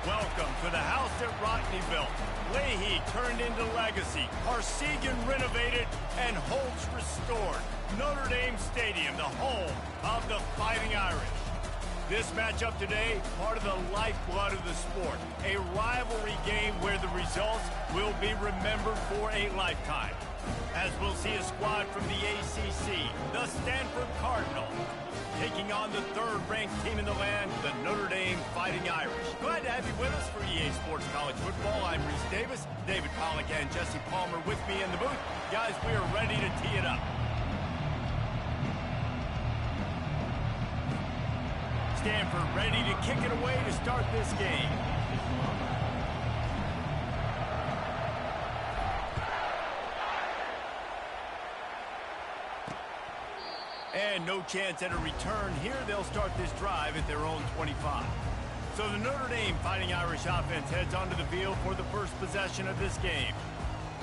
Welcome to the house that Rodney built. Leahy turned into legacy. Parsegan renovated and Holtz restored. Notre Dame Stadium, the home of the Fighting Irish. This matchup today, part of the lifeblood of the sport. A rivalry game where the results will be remembered for a lifetime. As we'll see a squad from the ACC, the Stanford Cardinals, taking on the third-ranked team in the land, the Notre Dame Fighting Irish. Glad to have you with us for EA Sports College Football. I'm Reese Davis, David Pollack, and Jesse Palmer with me in the booth. Guys, we are ready to tee it up. Stanford ready to kick it away to start this game. And no chance at a return here. They'll start this drive at their own 25. So the Notre Dame Fighting Irish offense heads onto the field for the first possession of this game.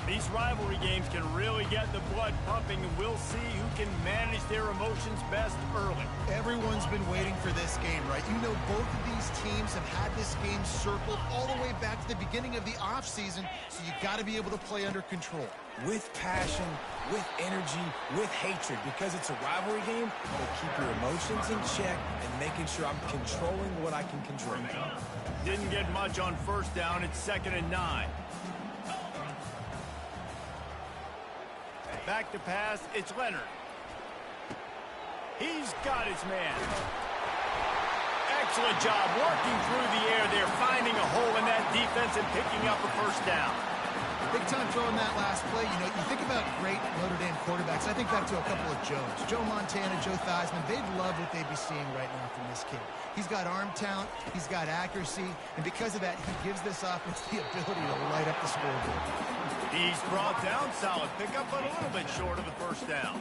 These rivalry games can really get the blood pumping, and we'll see who can manage their emotions best early. Everyone's been waiting for this game, right? You know, both of these teams have had this game circled all the way back to the beginning of the offseason, so you got to be able to play under control. With passion, with energy, with hatred, because it's a rivalry game, it'll keep your emotions in check and making sure I'm controlling what I can control. Didn't get much on first down. It's 2nd and 9. Back to pass, it's Leonard. He's got his man. Excellent job working through the air there, finding a hole in that defense and picking up a first down. Big time throw in that last play. You know, you think about great Notre Dame quarterbacks. I think back to a couple of Joes. Joe Montana, Joe Theismann. They'd love what they'd be seeing right now from this kid. He's got arm talent. He's got accuracy. And because of that, he gives this offense the ability to light up the scoreboard. He's brought down, solid pickup, but a little bit short of the first down.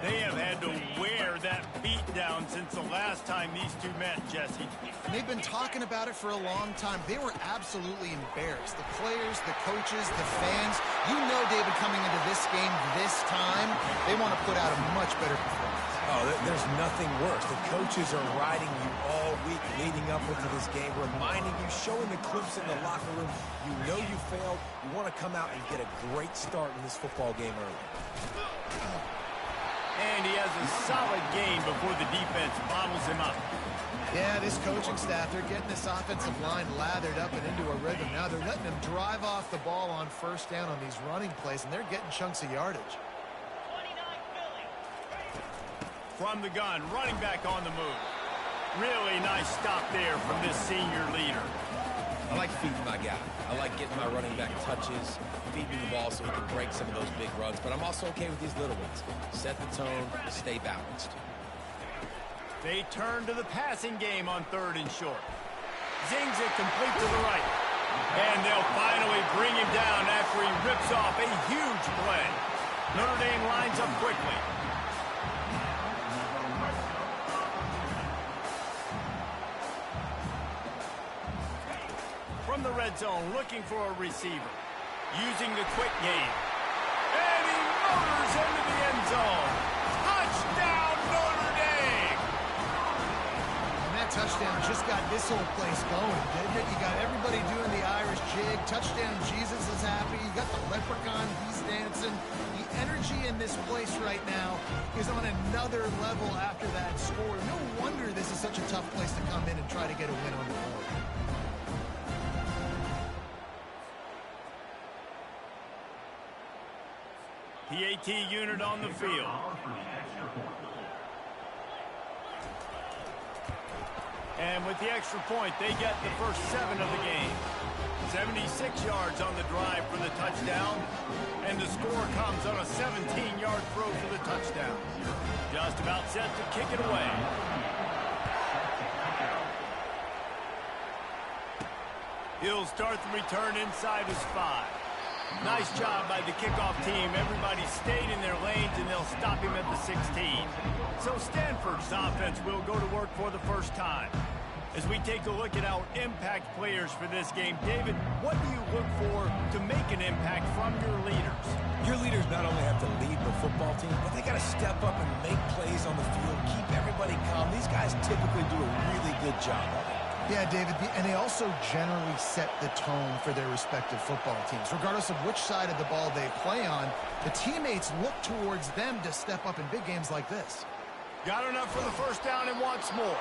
They have had to wear that beat down since the last time these two met, Jesse. And they've been talking about it for a long time. They were absolutely embarrassed. The players, the coaches, the fans. You know, David, coming into this game this time, they want to put out a much better performance. Oh, there's nothing worse. The coaches are riding you all week leading up into this game, reminding you, showing the clips in the locker room. You know you failed. You want to come out and get a great start in this football game early. And he has a solid gain before the defense bottles him up. Yeah, this coaching staff, they're getting this offensive line lathered up and into a rhythm. Now they're letting them drive off the ball on first down on these running plays, and they're getting chunks of yardage. From the gun, running back on the move. Really nice stop there from this senior leader. I like feeding my guy. I like getting my running back touches, feeding the ball so he can break some of those big runs, but I'm also okay with these little ones. Set the tone, stay balanced. They turn to the passing game on 3rd and short. Zings it complete to the right. And they'll finally bring him down after he rips off a huge play. Notre Dame lines up quickly. From the red zone, looking for a receiver. Using the quick game. And he motors into the end zone. Touchdown, Notre Dame! And that touchdown just got this whole place going, didn't it? You got everybody doing the Irish jig. Touchdown, Jesus is happy. You got the leprechaun, he's dancing. The energy in this place right now is on another level after that score. No wonder this is such a tough place to come in and try to get a win on the board. PAT unit on the field. And with the extra point, they get the first 7 of the game. 76 yards on the drive for the touchdown. And the score comes on a 17-yard throw for the touchdown. Just about set to kick it away. He'll start the return inside his 5. Nice job by the kickoff team. Everybody stayed in their lanes, and they'll stop him at the 16. So Stanford's offense will go to work for the first time. As we take a look at our impact players for this game, David, what do you look for to make an impact from your leaders? Your leaders not only have to lead the football team, but they got to step up and make plays on the field, keep everybody calm. These guys typically do a really good job of it. Yeah, David, and they also generally set the tone for their respective football teams. Regardless of which side of the ball they play on, the teammates look towards them to step up in big games like this. Got enough for the first down and wants more.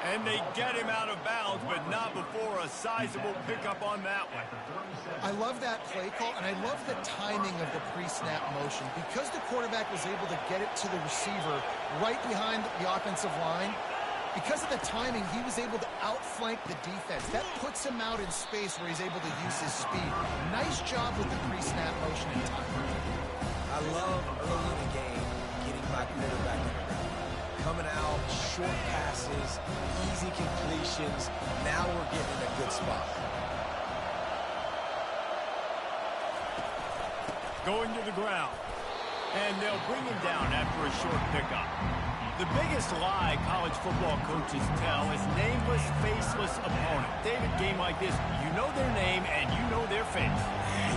And they get him out of bounds, but not before a sizable pickup on that one. I love that play call, and I love the timing of the pre-snap motion. Because the quarterback was able to get it to the receiver right behind the offensive line, because of the timing, he was able to outflank the defense. That puts him out in space where he's able to use his speed. Nice job with the pre-snap motion and timing. I love early in the game getting my quarterback in the ground. Coming out, short passes, easy completions. Now we're getting in a good spot. Going to the ground. And they'll bring him down after a short pickup. The biggest lie college football coaches tell is nameless, faceless opponent. David, game like this, you know their name and you know their face.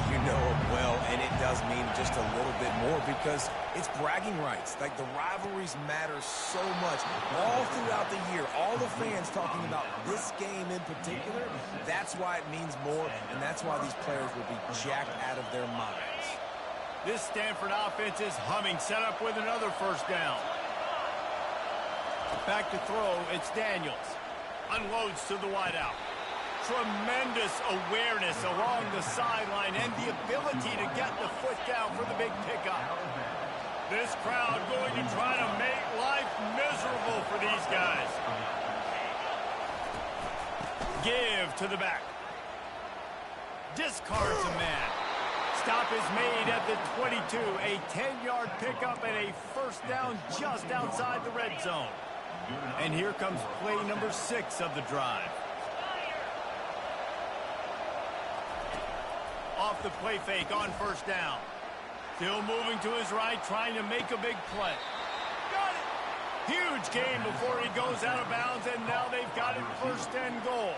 You know it well, and it does mean just a little bit more because it's bragging rights. Like, the rivalries matter so much. All throughout the year, all the fans talking about this game in particular, that's why it means more, and that's why these players will be jacked out of their minds. This Stanford offense is humming, set up with another first down. Back to throw, it's Daniels. Unloads to the wideout. Tremendous awareness along the sideline and the ability to get the foot down for the big pickup. This crowd going to try to make life miserable for these guys. Give to the back. Discards a man. Stop is made at the 22. A 10-yard pickup and a first down just outside the red zone. And here comes play number 6 of the drive. Off the play fake on first down. Still moving to his right, trying to make a big play. Got it! Huge gain before he goes out of bounds, and now they've got it first and goal.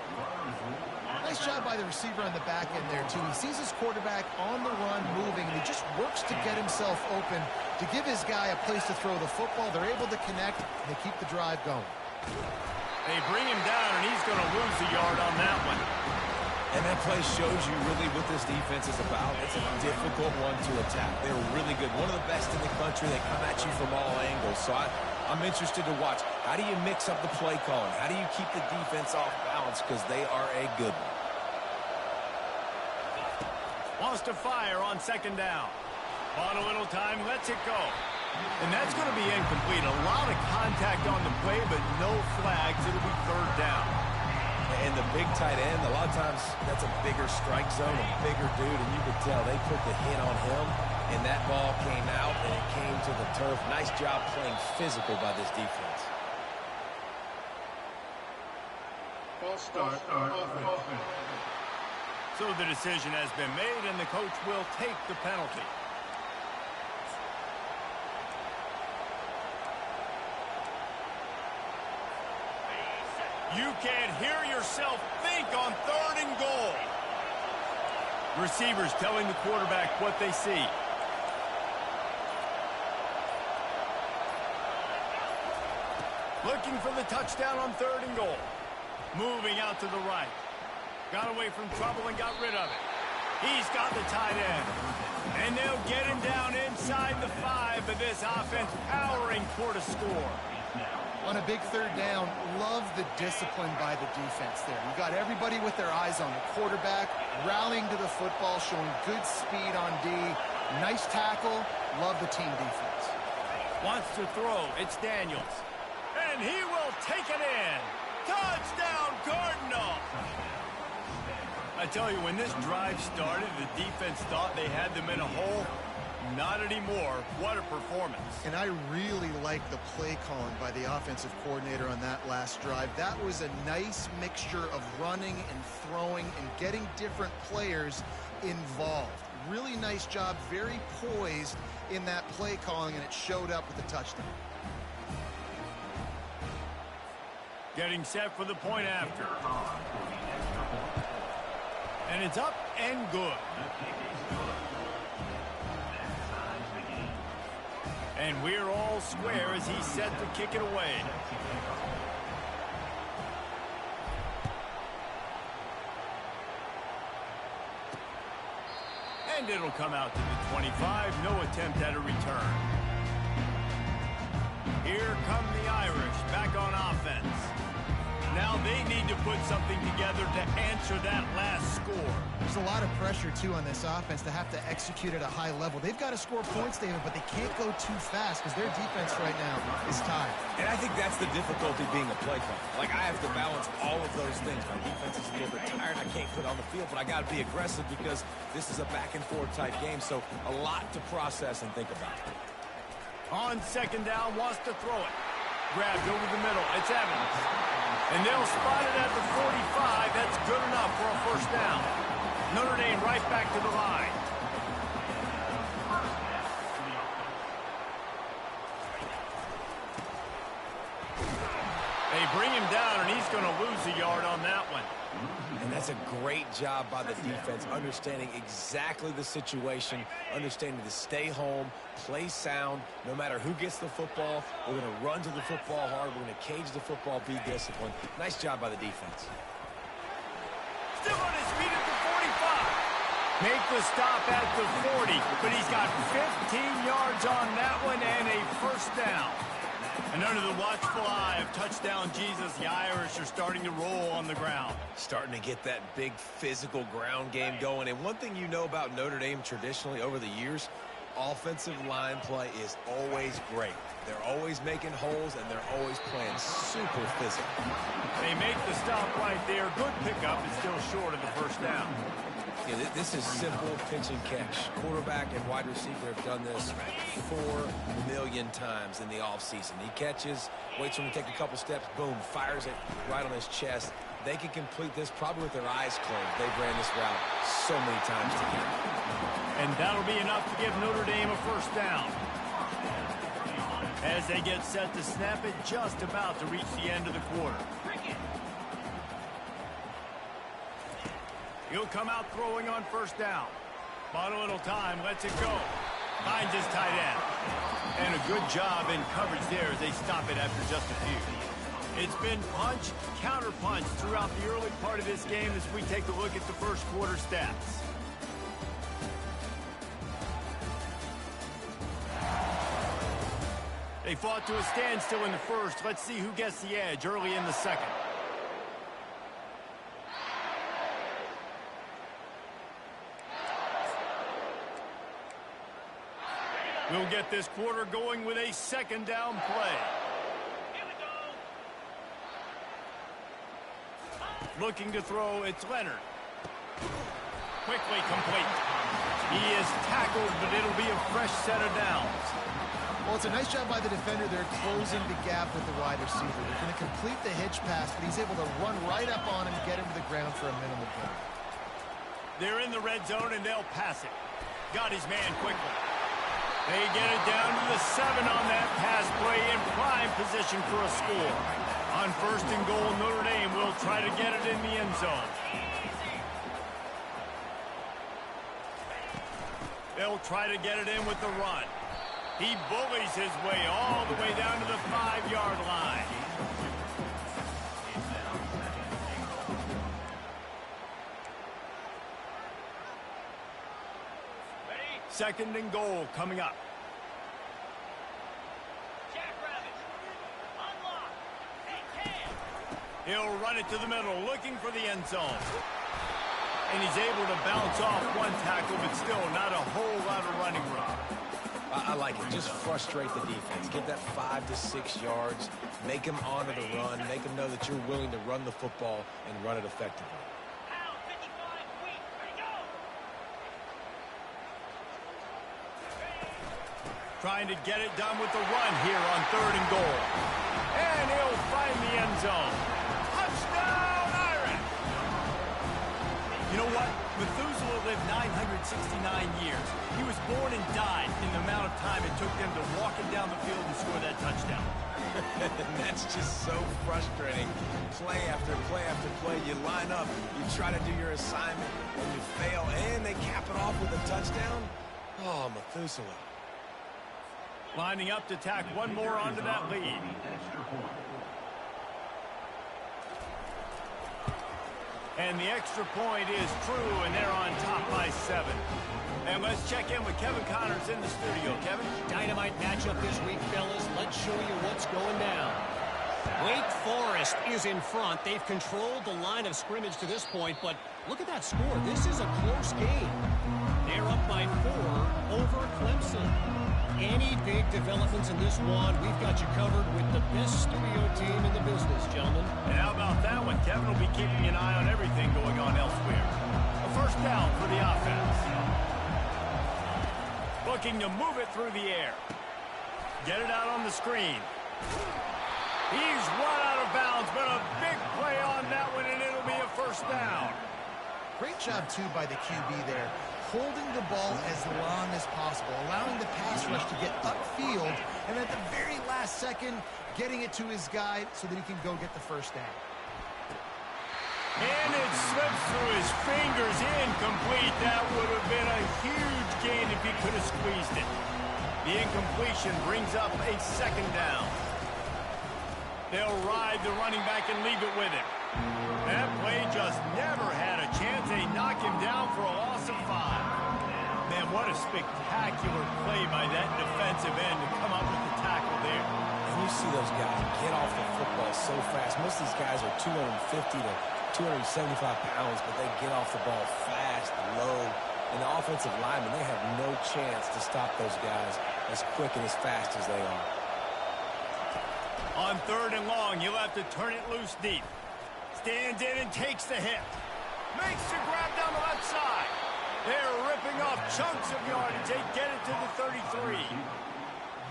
Nice job by the receiver on the back end there, too. He sees his quarterback on the run moving, and he just works to get himself open to give his guy a place to throw the football. They're able to connect, and they keep the drive going. They bring him down, and he's going to lose a yard on that one. And that play shows you really what this defense is about. It's a difficult one to attack. They're really good. One of the best in the country. They come at you from all angles. So I'm interested to watch. How do you mix up the play calling? How do you keep the defense off balance? Because they are a good one. Wants to fire on second down. On a little time, lets it go. And that's going to be incomplete. A lot of contact on the play, but no flags. It'll be third down. And the big tight end, a lot of times that's a bigger strike zone, a bigger dude, and you could tell they put the hit on him, and that ball came out, and it came to the turf. Nice job playing physical by this defense. False start. So the decision has been made, and the coach will take the penalty. You can't hear yourself think on third and goal. Receivers telling the quarterback what they see. Looking for the touchdown on third and goal. Moving out to the right. Got away from trouble and got rid of it. He's got the tight end. And they'll get him down inside the 5, but this offense powering toward a score. On a big third down, love the discipline by the defense there. You got everybody with their eyes on the quarterback, rallying to the football, showing good speed on D. Nice tackle. Love the team defense. Wants to throw. It's Daniels. And he will take it in. Touchdown, Cardinal! I tell you, when this drive started, the defense thought they had them in a hole. Not anymore. What a performance. And I really like the play calling by the offensive coordinator on that last drive. That was a nice mixture of running and throwing and getting different players involved. Really nice job, very poised in that play calling, and it showed up with the touchdown. Getting set for the point after. And it's up and good. And we're all square as he's set to kick it away. It'll come out to the 25. No attempt at a return. Here come the Irish back on offense. Now they need to put something together to answer that last score. There's a lot of pressure, too, on this offense to have to execute at a high level. They've got to score points, David, but they can't go too fast because their defense right now is tired. And I think that's the difficulty being a play caller. Like, I have to balance all of those things. My defense is a little bit tired. I can't put on the field, but I got to be aggressive because this is a back-and-forth type game, so a lot to process and think about. On second down, wants to throw it. Grabbed over the middle. It's Evans. And they'll spot it at the 45. That's good enough for a first down. Notre Dame right back to the line. They bring him down, and he's going to lose a yard on that one. And that's a great job by the defense, understanding exactly the situation, understanding to stay home, play sound. No matter who gets the football, we're going to run to the football hard. We're going to cage the football, be disciplined. Nice job by the defense. Still on his feet at the 45. Make the stop at the 40, but he's got 15 yards on that one and a first down. And under the watchful eye of touchdown Jesus, the Irish are starting to roll on the ground. Starting to get that big physical ground game going. And one thing you know about Notre Dame traditionally over the years, offensive line play is always great. They're always making holes, and they're always playing super physical. They make the stop right there. Good pickup. Is still short of the first down. Yeah, this is simple pitch and catch. Quarterback and wide receiver have done this 4 million times in the offseason. He catches, waits for him to take a couple steps, boom, fires it right on his chest. They can complete this probably with their eyes closed. They've ran this route so many times together. And that'll be enough to give Notre Dame a first down. As they get set to snap it, just about to reach the end of the quarter. He'll come out throwing on first down. Bought a little time, lets it go. Finds his tight end. And a good job in coverage there as they stop it after just a few. It's been punch, counter punch throughout the early part of this game as we take a look at the first quarter stats. They fought to a standstill in the first. Let's see who gets the edge early in the second. We'll get this quarter going with a second down play. Here we go. Looking to throw, it's Leonard. Quickly complete. He is tackled, but it'll be a fresh set of downs. Well, it's a nice job by the defender. They're closing the gap with the wide receiver. They're going to complete the hitch pass, but he's able to run right up on him and get him to the ground for a minimal gain. They're in the red zone, and they'll pass it. Got his man quickly. They get it down to the 7 on that pass play in prime position for a score. On first and goal, Notre Dame will try to get it in the end zone. They'll try to get it in with the run. He bullies his way all the way down to the 5-yard line. Second and goal coming up. He'll run it to the middle, looking for the end zone. And he's able to bounce off one tackle, but still not a whole lot of running room. I like it. Just frustrate the defense. Get that 5 to 6 yards. Make them honor the run. Make them know that you're willing to run the football and run it effectively. Trying to get it done with the run here on third and goal. And he'll find the end zone. Touchdown, Irish! You know what? Methuselah lived 969 years. He was born and died in the amount of time it took them to walk him down the field and score that touchdown. That's just so frustrating. Play after play after play. You line up, you try to do your assignment, and you fail, and they cap it off with a touchdown. Oh, Methuselah. Lining up to tack one more onto that lead. And the extra point is true, and they're on top by 7. And let's check in with Kevin Connors in the studio. Kevin? Dynamite matchup this week, fellas. Let's show you what's going down. Wake Forest is in front. They've controlled the line of scrimmage to this point, but look at that score. This is a close game. They're up by 4 over Clemson. Any big developments in this one, we've got you covered with the best studio team in the business, gentlemen. And how about that one? Kevin will be keeping an eye on everything going on elsewhere. A first down for the offense. Looking to move it through the air. Get it out on the screen. He's run out of bounds, but a big play on that one, and it'll be a first down. Great job, too, by the QB there. Holding the ball as long as possible, allowing the pass rush to get upfield, and at the very last second, getting it to his guy so that he can go get the first down. And it slips through his fingers, incomplete. That would have been a huge gain if he could have squeezed it. The incompletion brings up a second down. They'll ride the running back and leave it with him. That play just never had a chance. They knock him down for a loss of 5. Man, what a spectacular play by that defensive end to come up with the tackle there. And you see those guys get off the football so fast. Most of these guys are 250 to 275 pounds, but they get off the ball fast, low. And the offensive linemen, they have no chance to stop those guys as quick and as fast as they are. On 3rd and long, you'll have to turn it loose deep. Stands in and takes the hit. Makes the grab down the left side. They're ripping off chunks of yardage. They get it to the 33.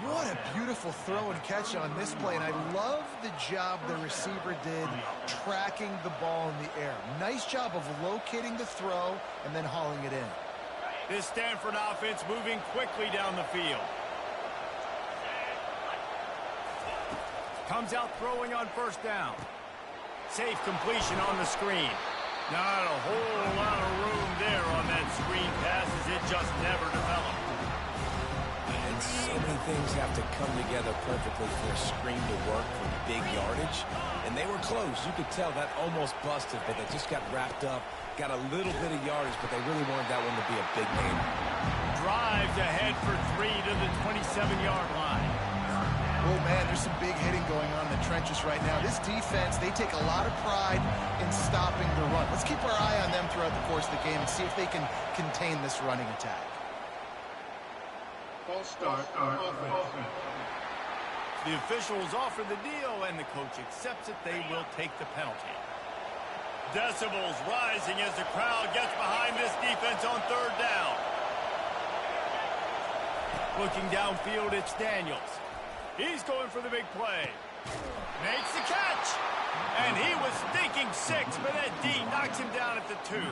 What a beautiful throw and catch on this play, and I love the job the receiver did tracking the ball in the air. Nice job of locating the throw and then hauling it in. This Stanford offense moving quickly down the field. Comes out throwing on first down. Safe completion on the screen. Not a whole lot of room there on that screen pass as it just never developed. And so many things have to come together perfectly for a screen to work for big yardage. And they were close. You could tell that almost busted, but they just got wrapped up. Got a little bit of yardage, but they really wanted that one to be a big game. Drives ahead for 3 to the 27-yard line. Oh, man, there's some big hitting going on in the trenches right now. This defense, they take a lot of pride in stopping the run. Let's keep our eye on them throughout the course of the game and see if they can contain this running attack. False start. The officials offer the deal, and the coach accepts it. They will take the penalty. Decibels rising as the crowd gets behind this defense on 3rd down. Looking downfield, it's Daniels. He's going for the big play. Makes the catch. And he was thinking 6, but that D knocks him down at the 2.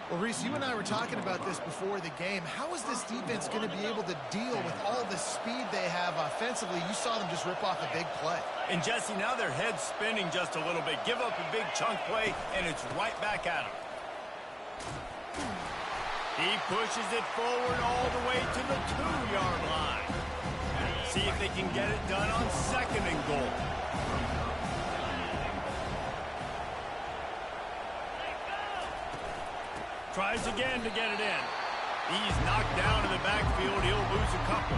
Well, Reese, you and I were talking about this before the game. How is this defense going to be able to deal with all the speed they have offensively? You saw them just rip off a big play. And, Jesse, now their head's spinning just a little bit. Give up a big chunk play, and it's right back at him. He pushes it forward all the way to the 2-yard line. See if they can get it done on 2nd and goal. Tries again to get it in. He's knocked down in the backfield. He'll lose a couple.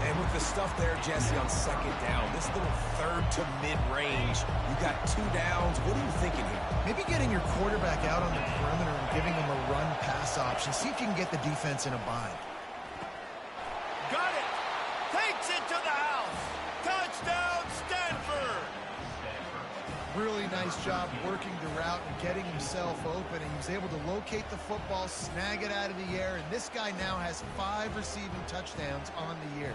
And with the stuff there, Jesse, on 2nd down, this little 3rd to mid-range, you got 2 downs. What are you thinking here? Maybe getting your quarterback out on the perimeter and giving him a run-pass option. See if you can get the defense in a bind. Got it. Takes it to the house. Touchdown, Stanford. Really nice job working the route and getting himself open. And he was able to locate the football, snag it out of the air. And this guy now has 5 receiving touchdowns on the year.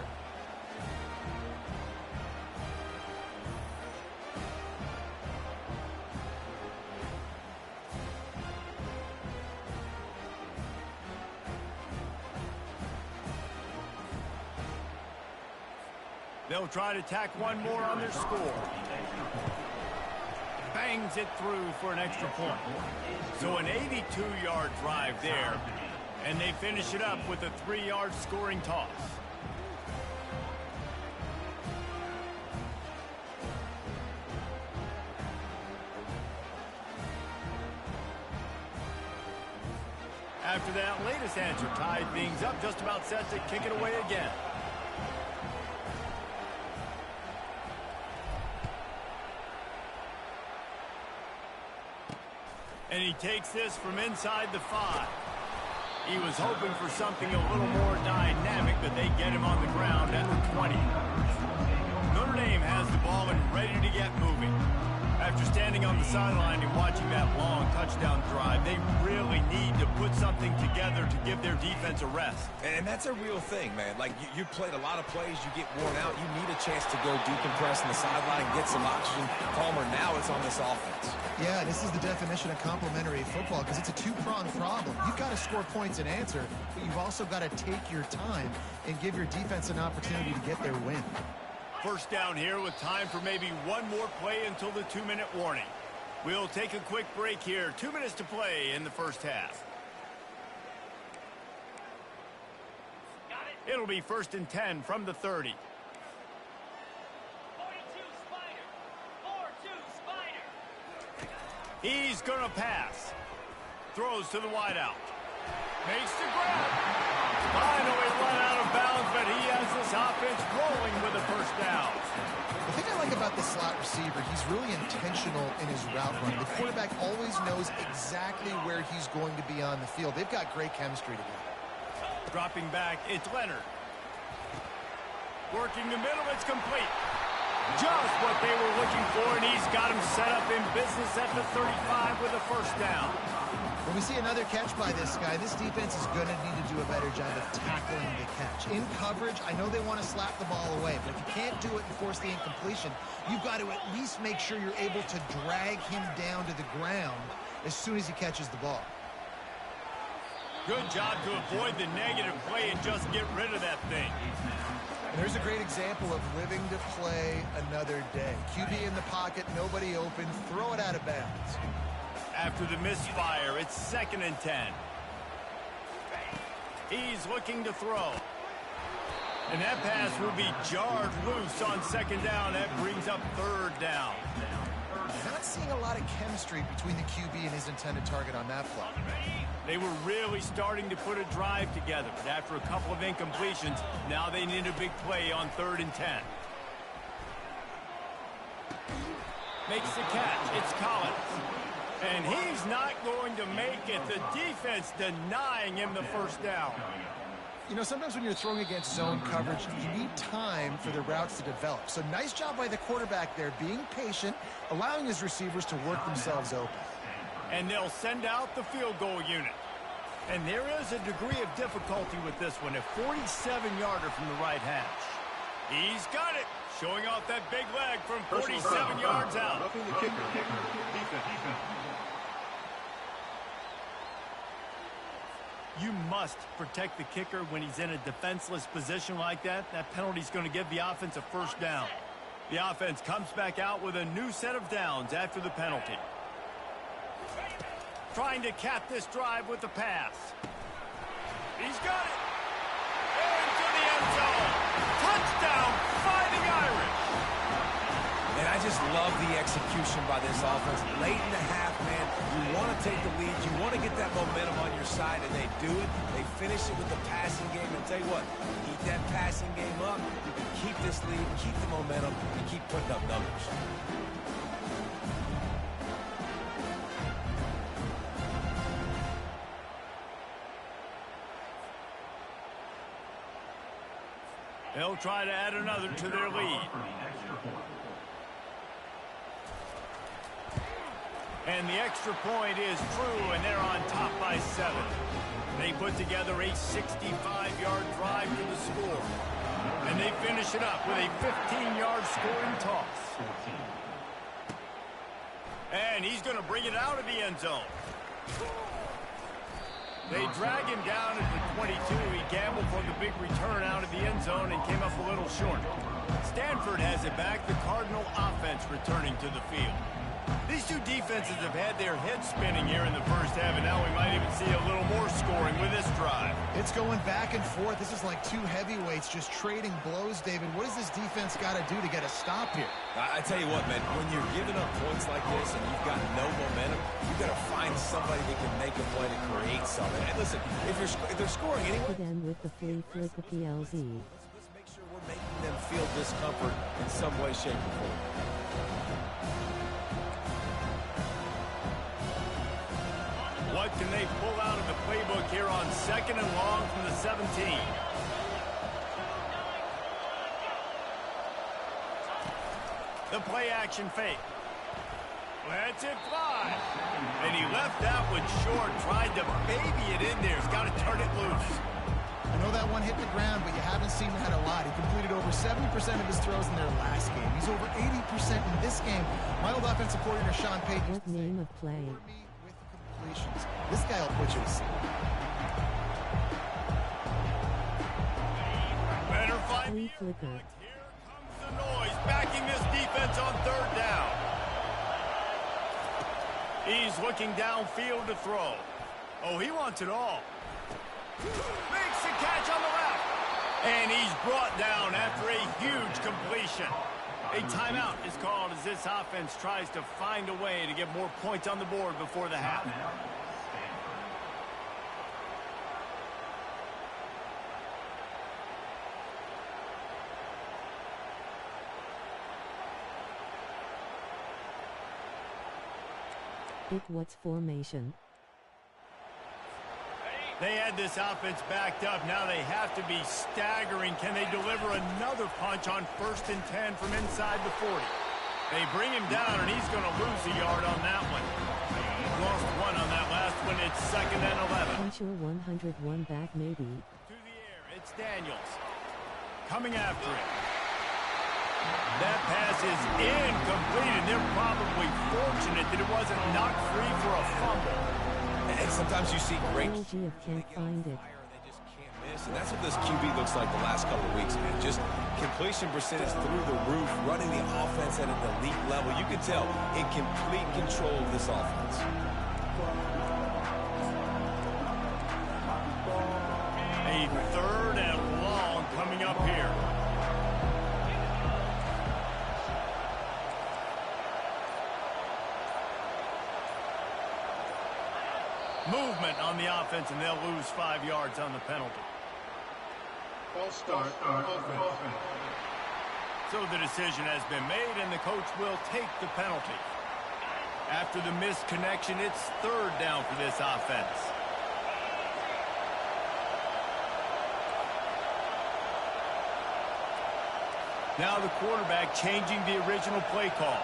They'll try to tack one more on their score. Bangs it through for an extra point. So an 82-yard drive there, and they finish it up with a 3-yard scoring toss. After that latest answer tied things up, just about set to kick it away again. And he takes this from inside the 5. He was hoping for something a little more dynamic, but they get him on the ground at the 20. Notre Dame has the ball and ready to get moving. After standing on the sideline and watching that long touchdown drive, they really need to put something together to give their defense a rest. And that's a real thing, man. Like, you played a lot of plays, you get worn out, you need a chance to go decompress in the sideline and get some oxygen. Palmer, now it's on this offense. Yeah, this is the definition of complementary football because it's a two-pronged problem. You've got to score points and answer, but you've also got to take your time and give your defense an opportunity to get their win. First down here with time for maybe one more play until the 2-minute warning. We'll take a quick break here. 2 minutes to play in the first half. It'll be 1st and 10 from the 30. 42 Spider. 4-2 Spider. He's going to pass. Throws to the wideout. Makes the grab. Finally run out of bounds, but he has this offense rolling with a first down. The thing I like about the slot receiver, he's really intentional in his route run. The quarterback always knows exactly where he's going to be on the field. They've got great chemistry together. Dropping back, it's Leonard. Working the middle, it's complete. Just what they were looking for, and he's got him set up in business at the 35 with a first down. When we see another catch by this guy, this defense is going to need to do a better job of tackling the catch. In coverage, I know they want to slap the ball away, but if you can't do it and force the incompletion, you've got to at least make sure you're able to drag him down to the ground as soon as he catches the ball. Good job to avoid the negative play and just get rid of that thing. And there's a great example of living to play another day. QB in the pocket, nobody open, throw it out of bounds. After the misfire, it's 2nd and 10. He's looking to throw. And that pass will be jarred loose on 2nd down. That brings up 3rd down. Not seeing a lot of chemistry between the QB and his intended target on that play. They were really starting to put a drive together, but after a couple of incompletions, now they need a big play on 3rd and 10. Makes the catch. It's Collins. And he's not going to make it. The defense denying him the first down. You know, sometimes when you're throwing against zone coverage, you need time for the routes to develop. So nice job by the quarterback there, being patient, allowing his receivers to work themselves open. And they'll send out the field goal unit. And there is a degree of difficulty with this one, a 47-yarder from the right hash. He's got it, showing off that big leg from 47 yards out. Roughing the kicker. Defense. You must protect the kicker when he's in a defenseless position like that. That penalty's going to give the offense a first down. The offense comes back out with a new set of downs after the penalty. Trying to cap this drive with the pass. He's got it. Into the end zone. Touchdown, Fighting Irish. And I just love the execution by this offense. Late in the half, man, you want to take the lead. You want to get that momentum on your side, and they do it. They finish it with the passing game. And tell you what, keep that passing game up. You can keep this lead, keep the momentum, and keep putting up numbers. They'll try to add another to their lead. And the extra point is true, and they're on top by 7. They put together a 65-yard drive to the score. And they finish it up with a 15-yard scoring toss. And he's going to bring it out of the end zone. They drag him down at the 22. He gambled for the big return out of the end zone and came up a little short. Stanford has it back. The Cardinal offense returning to the field. These two defenses have had their heads spinning here in the first half, and now we might even see a little more scoring with this drive. It's going back and forth. This is like two heavyweights just trading blows, David. What does this defense got to do to get a stop here? I tell you what, man, when you're giving up points like this and you've got no momentum, you've got to find somebody that can make a play to create something. And listen, if they're scoring anyway... Again with the flea flick of PLZ. Let's make sure we're making them feel discomfort in some way, shape, or form. What can they pull out of the playbook here on 2nd and long from the 17? The play action fake. Lets it fly. And he left that one short. Tried to baby it in there. He's got to turn it loose. I know that one hit the ground, but you haven't seen that a lot. He completed over 70% of his throws in their last game. He's over 80% in this game. My old offensive coordinator, Sean Payton. What name of play? This guy will put you to sleep. Better find the flicker. Here comes the noise, backing this defense on 3rd down. He's looking downfield to throw. Oh, he wants it all. Makes the catch on the left. And he's brought down after a huge completion. A timeout is called as this offense tries to find a way to get more points on the board before the half. What's formation? They had this offense backed up. Now they have to be staggering. Can they deliver another punch on 1st and 10 from inside the 40? They bring him down, and he's going to lose a yard on that one. Lost one on that last one. It's 2nd and 11. I'm sure 101 back maybe. To the air, it's Daniels. Coming after him. That pass is incomplete, and they're probably fortunate that it wasn't knocked free for a fumble. And sometimes you see great... Can't find it. They just can't miss, and that's what this QB looks like the last couple of weeks, man. Just completion percentage through the roof, running the offense at an elite level. You can tell in complete control of this offense. A 3rd and long coming up here. Movement on the offense, and they'll lose 5 yards on the penalty. False start on offense. So the decision has been made, and the coach will take the penalty. After the missed connection, it's 3rd down for this offense. Now the quarterback changing the original play call.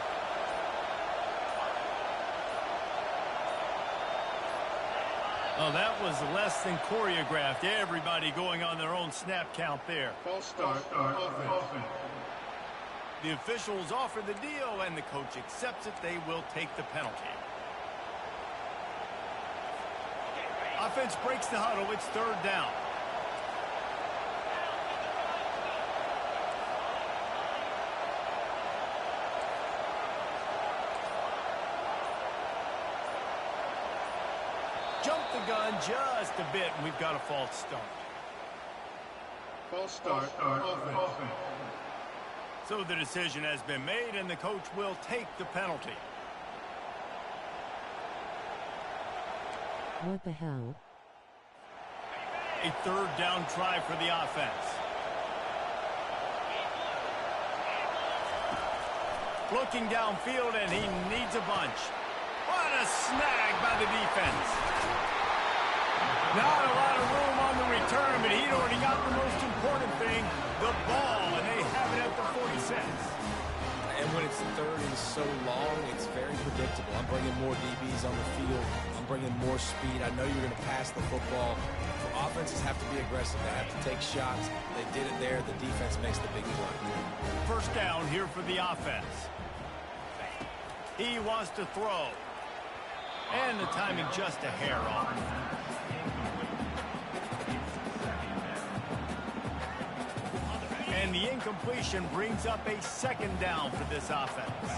Oh, that was less than choreographed. Everybody going on their own snap count there. False start on offense. The officials offer the deal, and the coach accepts it. They will take the penalty. Offense breaks the huddle. It's 3rd down. Jump the gun just a bit, and we've got a false start. False start on offense. So the decision has been made, and the coach will take the penalty. What the hell? A 3rd down try for the offense. Looking downfield, and he needs a bunch. What a snag by the defense. Not a lot of room on the return, but he'd already got the most important thing, the ball, and they have it at the 46. And when it's 3rd and so long, it's very predictable. I'm bringing more DBs on the field. I'm bringing more speed. I know you're going to pass the football. So offenses have to be aggressive. They have to take shots. They did it there. The defense makes the big play. 1st down here for the offense. He wants to throw. And the timing just a hair off. And the incompletion brings up a 2nd down for this offense.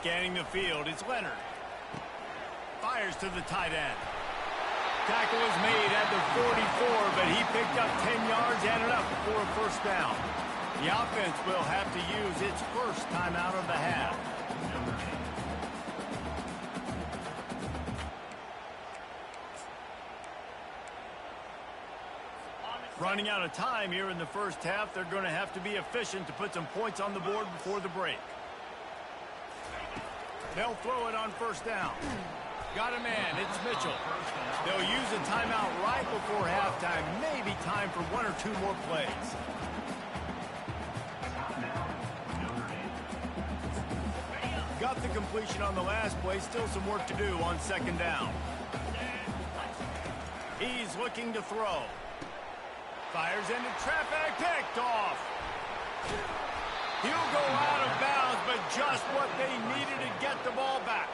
Scanning the field, it's Leonard. Fires to the tight end. Tackle was made at the 44, but he picked up 10 yards and enough for a first down. The offense will have to use its first timeout of the half. Running out of time here in the first half, they're going to have to be efficient to put some points on the board before the break. They'll throw it on first down. Got a man, it's Mitchell. They'll use a timeout right before halftime, maybe time for one or two more plays. Got the completion on the last play, still some work to do on second down. He's looking to throw. Fires into traffic, picked off. He'll go out of bounds, but just what they needed to get the ball back.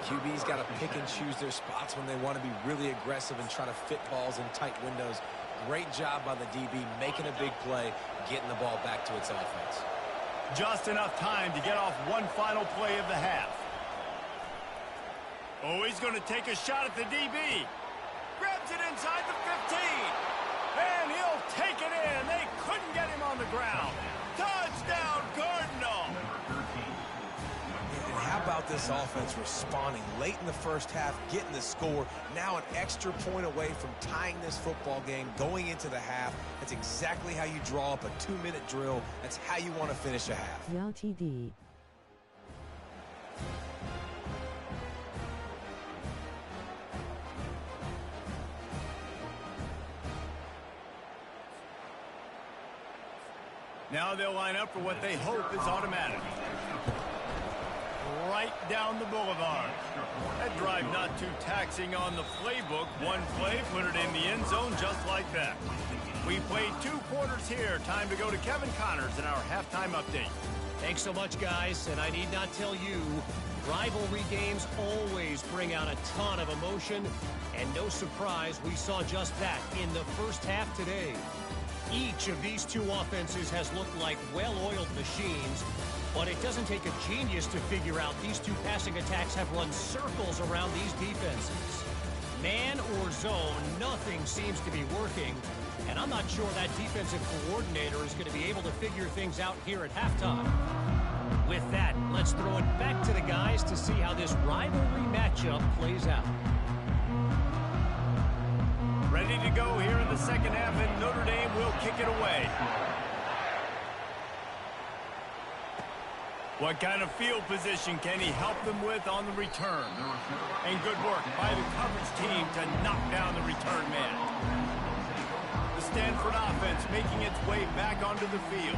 QB's got to pick and choose their spots when they want to be really aggressive and try to fit balls in tight windows. Great job by the DB making a big play, getting the ball back to its offense. Just enough time to get off one final play of the half. Oh, he's going to take a shot at the DB. Grabs it inside the 15. And he'll take it in. They couldn't get him on the ground. Touchdown, Cardinal. And how about this offense responding late in the first half, getting the score, now an extra point away from tying this football game, going into the half. That's exactly how you draw up a 2-minute drill. That's how you want to finish a half. YTD. Now they'll line up for what they hope is automatic. Right down the boulevard. That drive not too taxing on the playbook. One play, put it in the end zone just like that. We played 2 quarters here. Time to go to Kevin Connors in our halftime update. Thanks so much, guys. And I need not tell you, rivalry games always bring out a ton of emotion. And no surprise, we saw just that in the first half today. Each of these 2 offenses has looked like well-oiled machines, but it doesn't take a genius to figure out these 2 passing attacks have run circles around these defenses. Man or zone, nothing seems to be working, and I'm not sure that defensive coordinator is going to be able to figure things out here at halftime. With that, let's throw it back to the guys to see how this rivalry matchup plays out. Ready to go here in the second half, and Notre Dame will kick it away. What kind of field position can he help them with on the return? And good work by the coverage team to knock down the return man. The Stanford offense making its way back onto the field.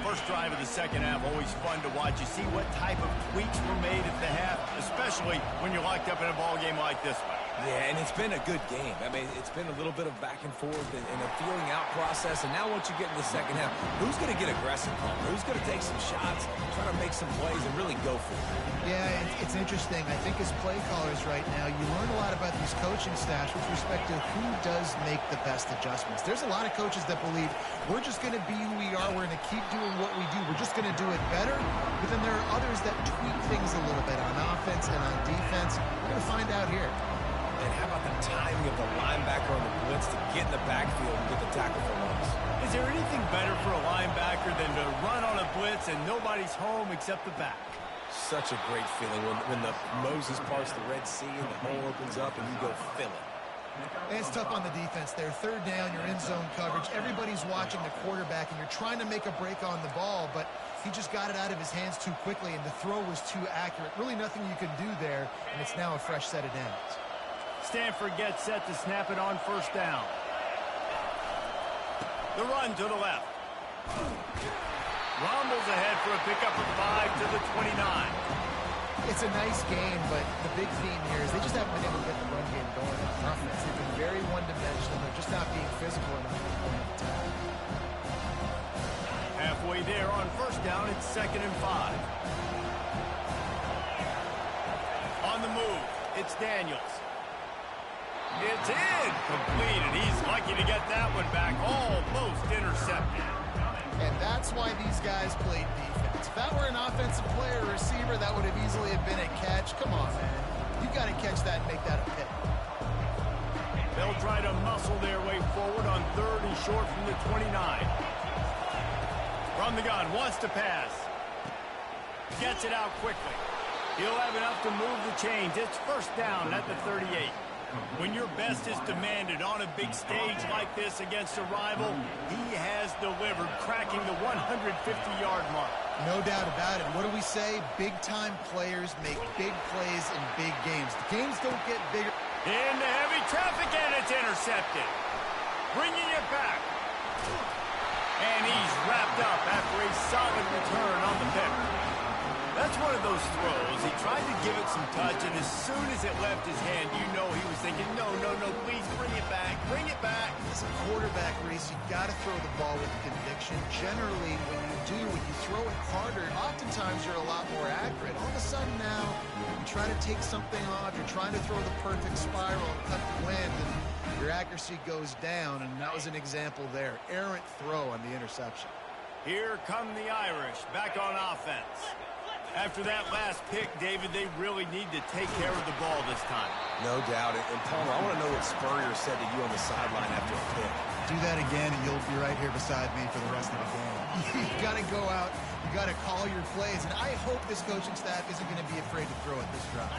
First drive of the second half, always fun to watch. You see what type of tweaks were made at the half, especially when you're locked up in a ball game like this one. Yeah, and it's been a good game. I mean, it's been a little bit of back and forth and a feeling out process. And now once you get in the second half, who's going to get aggressive, Palmer? Who's going to take some shots, try to make some plays, and really go for it? Yeah, it's interesting. I think as play callers right now, you learn a lot about these coaching staffs with respect to who does make the best adjustments. There's a lot of coaches that believe we're just going to be who we are. We're going to keep doing what we do. We're just going to do it better. But then there are others that tweak things a little bit on offense and on defense. We're going to find out here. And how about the timing of the linebacker on the blitz to get in the backfield and get the tackle for loss? Is there anything better for a linebacker than to run on a blitz and nobody's home except the back? Such a great feeling when the Moses parts the Red Sea and the hole opens up and you go fill it. And it's tough on the defense there. Third down, you're in zone coverage. Everybody's watching the quarterback, and you're trying to make a break on the ball, but he just got it out of his hands too quickly, and the throw was too accurate. Really nothing you can do there, and it's now a fresh set of downs. Stanford gets set to snap it on first down. The run to the left. Rumbles ahead for a pickup of 5 to the 29. It's a nice game, but the big theme here is they just haven't been able to get the run game going on offense. They've been very one-dimensional. They're just not being physical enough to point the attack. Halfway there on first down, it's 2nd and 5. On the move, it's Daniels. It's incomplete, and he's lucky to get that one back. Almost intercepted. And that's why these guys played defense. defense. If that were an offensive player or receiver, that would have easily have been a catch. Come on, man. You got to catch that and make that a pick. They'll try to muscle their way forward on 3rd and short from the 29. From the gun, wants to pass. Gets it out quickly. He'll have enough to move the chains. It's 1st down at the 38. When your best is demanded on a big stage like this against a rival, he has delivered, cracking the 150-yard mark. No doubt about it. What do we say? Big-time players make big plays in big games. The games don't get bigger. Into heavy traffic, and it's intercepted. Bringing it back. And he's wrapped up after a solid return on the pick. That's one of those throws. He tried to give it some touch, and as soon as it left his hand, you know he was thinking, no, please bring it back, bring it back. As a quarterback, Reese, you got to throw the ball with conviction. Generally, when you throw it harder, oftentimes you're a lot more accurate. All of a sudden now, you try to take something off, you're trying to throw the perfect spiral and cut the wind, and your accuracy goes down, and that was an example there. Errant throw on the interception. Here come the Irish, back on offense. After that last pick, David, they really need to take care of the ball this time. No doubt. And Palmer, I want to know what Spurrier said to you on the sideline after a pick. Do that again, and you'll be right here beside me for the rest of the game. You got to go out. You got to call your plays. And I hope this coaching staff isn't going to be afraid to throw it this drive.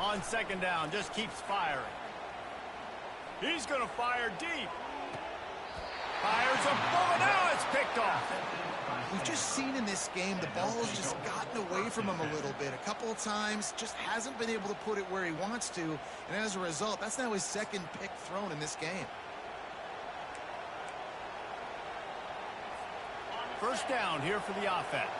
On 2nd down, just keeps firing. He's going to fire deep. Fires a bullet. Now it's picked off. We've just seen in this game the ball has just gotten away from him a little bit. A couple of times, just hasn't been able to put it where he wants to. And as a result, that's now his 2nd pick thrown in this game. 1st down here for the offense.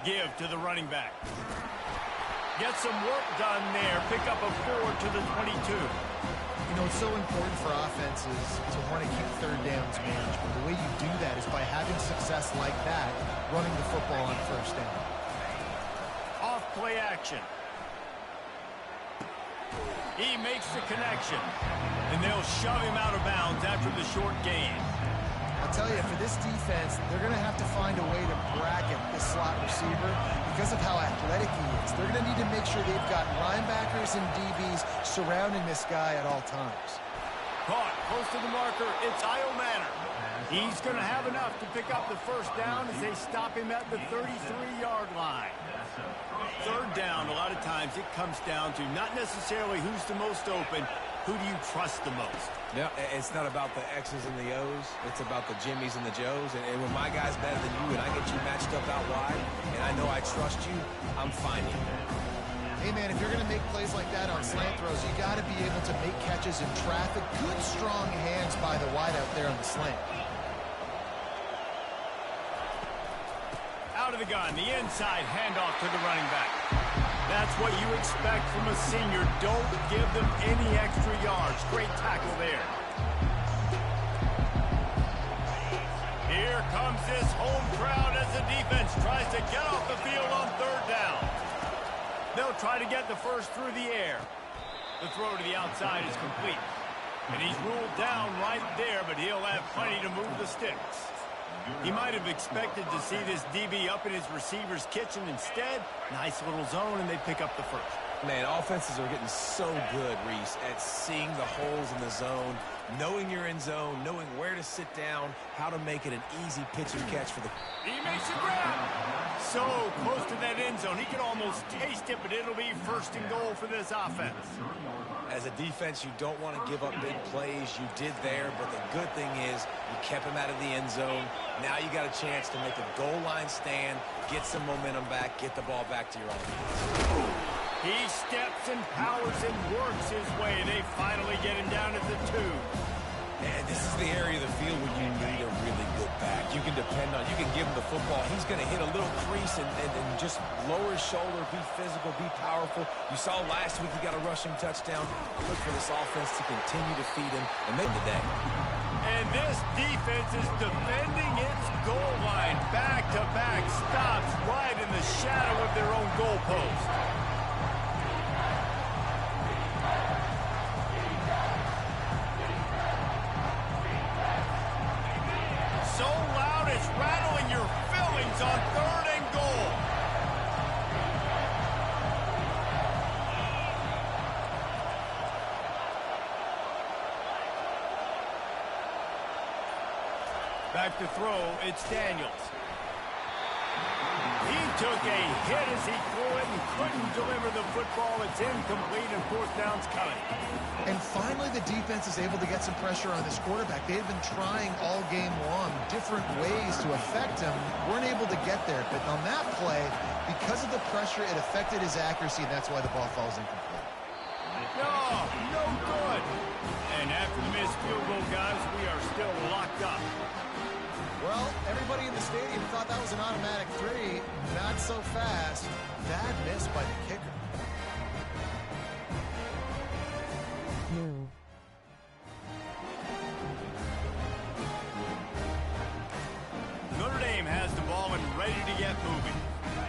Give to the running back. Get some work done there. Pick up a 4 to the 22. You know, it's so important for offenses to want to keep 3rd downs managed. But the way you do that is by having success like that, running the football on 1st down. Off play action. He makes the connection. And they'll shove him out of bounds after the short gain. I'll tell you, for this defense, they're going to have to find a way to bracket this slot receiver because of how athletic he is. They're going to need to make sure they've got linebackers and DBs surrounding this guy at all times. Caught close to the marker. It's Io Manor. He's going to have enough to pick up the 1st down as they stop him at the 33-yard line. 3rd down, a lot of times it comes down to not necessarily who's the most open, who do you trust the most? Yeah, it's not about the X's and the O's. It's about the Jimmys and the Joes. And when my guy's better than you and I get you matched up out wide, and I know I trust you, I'm finding you. Hey, man, if you're going to make plays like that on slant throws, you got to be able to make catches in traffic. Good, strong hands by the wideout there on the slant. Out of the gun, the inside handoff to the running back. That's what you expect from a senior. Don't give them any extra yards. Great tackle there. Here comes this home crowd as the defense tries to get off the field on 3rd down. They'll try to get the 1st through the air. The throw to the outside is complete. And he's ruled down right there, but he'll have plenty to move the sticks. He might have expected to see this DB up in his receiver's kitchen. Instead, nice little zone, and they pick up the 1st. Man, offenses are getting so good, Reese, at seeing the holes in the zone, knowing you're in zone, knowing where to sit down, how to make it an easy pitch and catch for the... He makes a grab. So close to that end zone. He can almost taste it, but it'll be 1st and goal for this offense. As a defense, you don't want to give up big plays. You did there, but the good thing is you kept him out of the end zone. Now you got a chance to make a goal line stand, get some momentum back, get the ball back to your own. He steps and powers and works his way. They finally get him down at the 2. And this is the area of the field where you need a really good back. You can depend on, you can give him the football. He's going to hit a little crease and just lower his shoulder, be physical, be powerful. You saw last week he got a rushing touchdown. Look for this offense to continue to feed him and make the day. And this defense is defending its goal line. Back-to-back stops right in the shadow of their own goalpost. Back to throw, it's Daniels. He took a hit as he threw it and couldn't deliver the football. It's incomplete and fourth down's coming. And finally the defense is able to get some pressure on this quarterback. They had been trying all game long different ways to affect him. Weren't able to get there. But on that play, because of the pressure, it affected his accuracy, and that's why the ball falls incomplete. No good. And after the missed field goal, guys, we are still locked up. Well, everybody in the stadium thought that was an automatic 3. Not so fast. Bad miss by the kicker. No. Notre Dame has the ball and ready to get moving.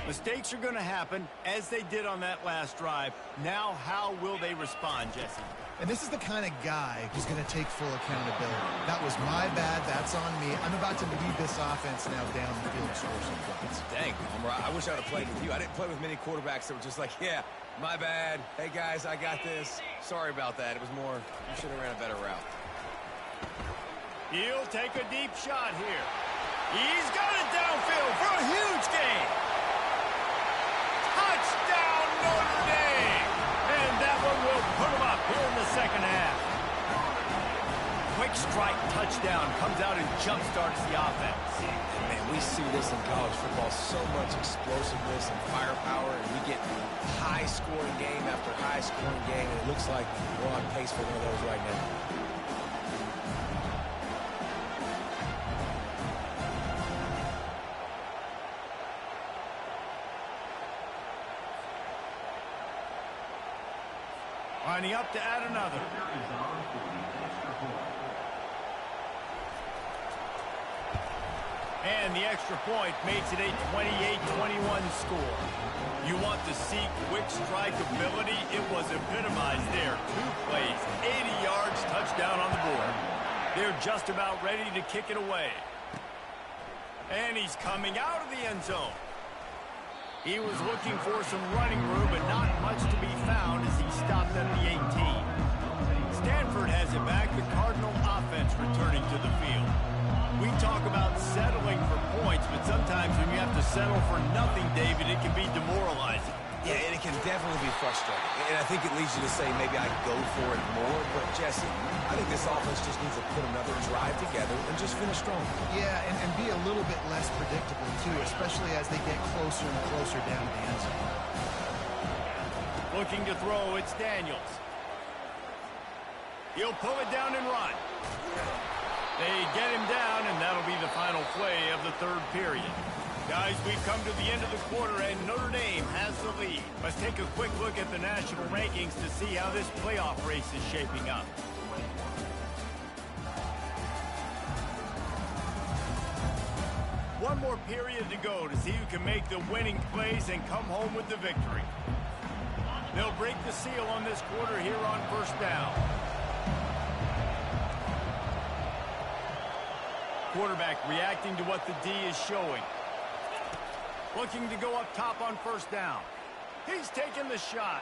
Mistakes are going to happen, as they did on that last drive. Now, how will they respond, Jesse? And this is the kind of guy who's going to take full accountability. That was my bad. That's on me. I'm about to lead this offense now down the field and score some points. Dang, Homer, I wish I would have played with you. I didn't play with many quarterbacks that were just like, yeah, my bad. Hey, guys, I got this. Sorry about that. It was more, you should have ran a better route. He'll take a deep shot here. He's got it downfield for a huge gain. Touchdown, Notre Dame! And that one will put him up here in the second half. Quick strike touchdown comes out and jump-starts the offense. And man, we see this in college football, so much explosiveness and firepower, and we get high-scoring game after high-scoring game, and it looks like we're on pace for one of those right now. Lining up to add another. And the extra point makes it a 28-21 score. You want to see quick strike ability? It was epitomized there. 2 plays, 80 yards, touchdown on the board. They're just about ready to kick it away. And he's coming out of the end zone. He was looking for some running room, but not much to be found as he stopped at the 18. Stanford has it back, the Cardinal offense returning to the field. We talk about settling for points, but sometimes when you have to settle for nothing, David, it can be demoralizing. Yeah, and it can definitely be frustrating. And I think it leads you to say maybe I go for it more. But, Jesse, I think this offense just needs to put another drive together and just finish strong. Yeah, and be a little bit less predictable, too, especially as they get closer and closer down to the end zone. Looking to throw, it's Daniels. He'll pull it down and run. They get him down, and that'll be the final play of the third period. Guys, we've come to the end of the quarter, and Notre Dame has the lead. Let's take a quick look at the national rankings to see how this playoff race is shaping up. One more period to go to see who can make the winning plays and come home with the victory. They'll break the seal on this quarter here on first down. Quarterback reacting to what the D is showing. Looking to go up top on first down. He's taking the shot.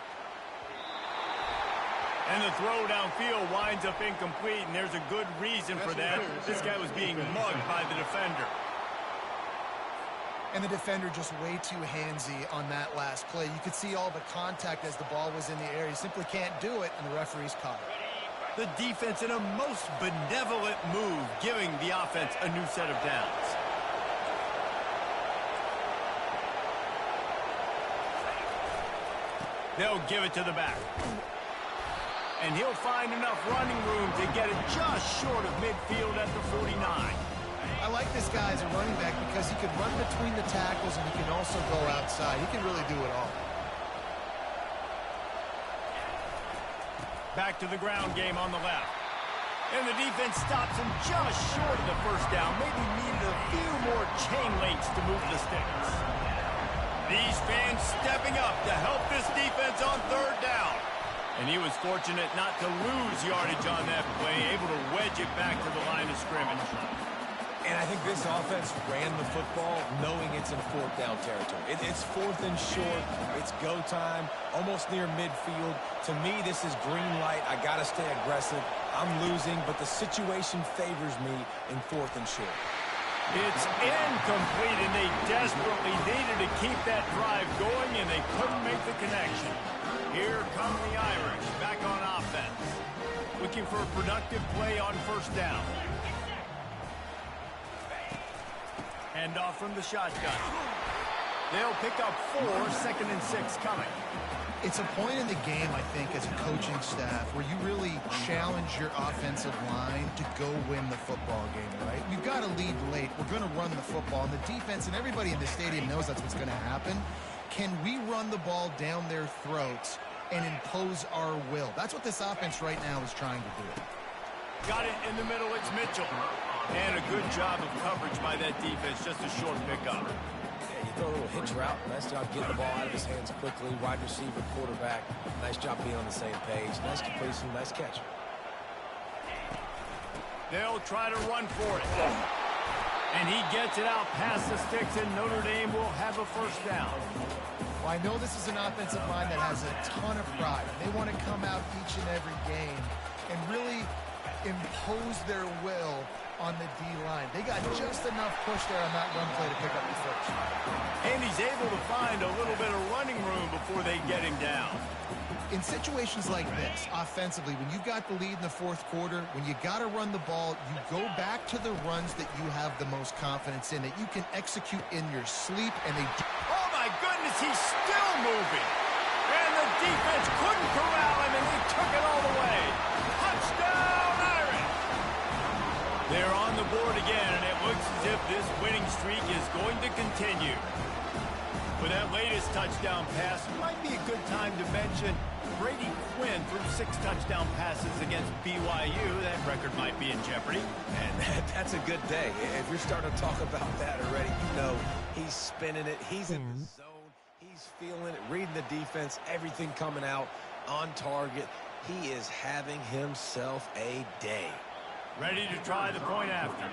And the throw downfield winds up incomplete, and there's a good reason for that. This guy was being mugged by the defender. And the defender just way too handsy on that last play. You could see all the contact as the ball was in the air. He simply can't do it, and the referee's caught it. The defense in a most benevolent move, giving the offense a new set of downs. They'll give it to the back. And he'll find enough running room to get it just short of midfield at the 49. I like this guy as a running back because he can run between the tackles and he can also go outside. He can really do it all. Back to the ground game on the left. And the defense stops him just short of the first down. Maybe needed a few more chain links to move the sticks. These fans stepping up to help this defense on third down. And he was fortunate not to lose yardage on that play, able to wedge it back to the line of scrimmage. And I think this offense ran the football knowing it's in fourth down territory. It's fourth and short. It's go time, almost near midfield. To me, this is green light. I got to stay aggressive. I'm losing, but the situation favors me in fourth and short. It's incomplete, and they desperately needed to keep that drive going, and they couldn't make the connection. Here come the Irish, back on offense. Looking for a productive play on first down. Hand off from the shotgun. They'll pick up 4, 2nd and 6 coming. It's a point in the game, I think, as a coaching staff where you really challenge your offensive line to go win the football game, right? We've got to lead late. We're going to run the football. And the defense and everybody in the stadium knows that's what's going to happen. Can we run the ball down their throats and impose our will? That's what this offense right now is trying to do. Got it in the middle. It's Mitchell. And a good job of coverage by that defense. Just a short pickup. You throw a little hitch route. Nice job getting the ball out of his hands quickly. Wide receiver, quarterback. Nice job being on the same page. Nice completion, nice catch. They'll try to run for it. And he gets it out past the sticks, and Notre Dame will have a first down. Well, I know this is an offensive line that has a ton of pride. They want to come out each and every game and really impose their will on the D-line. They got just enough push there on that run play to pick up the first. And he's able to find a little bit of running room before they get him down. In situations like this, offensively, when you've got the lead in the fourth quarter, when you got to run the ball, you go back to the runs that you have the most confidence in, that you can execute in your sleep, and they... Oh, my goodness, he's still moving. And the defense couldn't corral him, and he took it all the way. Touchdown, Irish! They're on the board again, and it looks as if this winning streak is going to continue. With that latest touchdown pass, might be a good time to mention Brady Quinn threw 6 touchdown passes against BYU. That record might be in jeopardy. And that's a good day. If you're starting to talk about that already, you know he's spinning it. He's in the zone. He's feeling it, reading the defense, everything coming out on target. He is having himself a day. Ready to try the point after.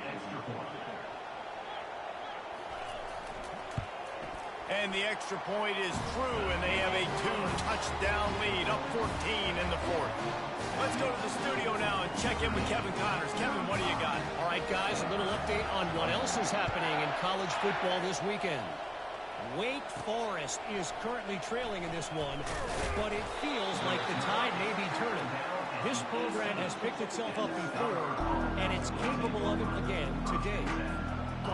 And the extra point is true, and they have a 2-touchdown lead, up 14 in the fourth. Let's go to the studio now and check in with Kevin Connors. Kevin, what do you got? All right, guys, a little update on what else is happening in college football this weekend. Wake Forest is currently trailing in this one, but it feels like the tide may be turning. This program has picked itself up before, and it's capable of it again today.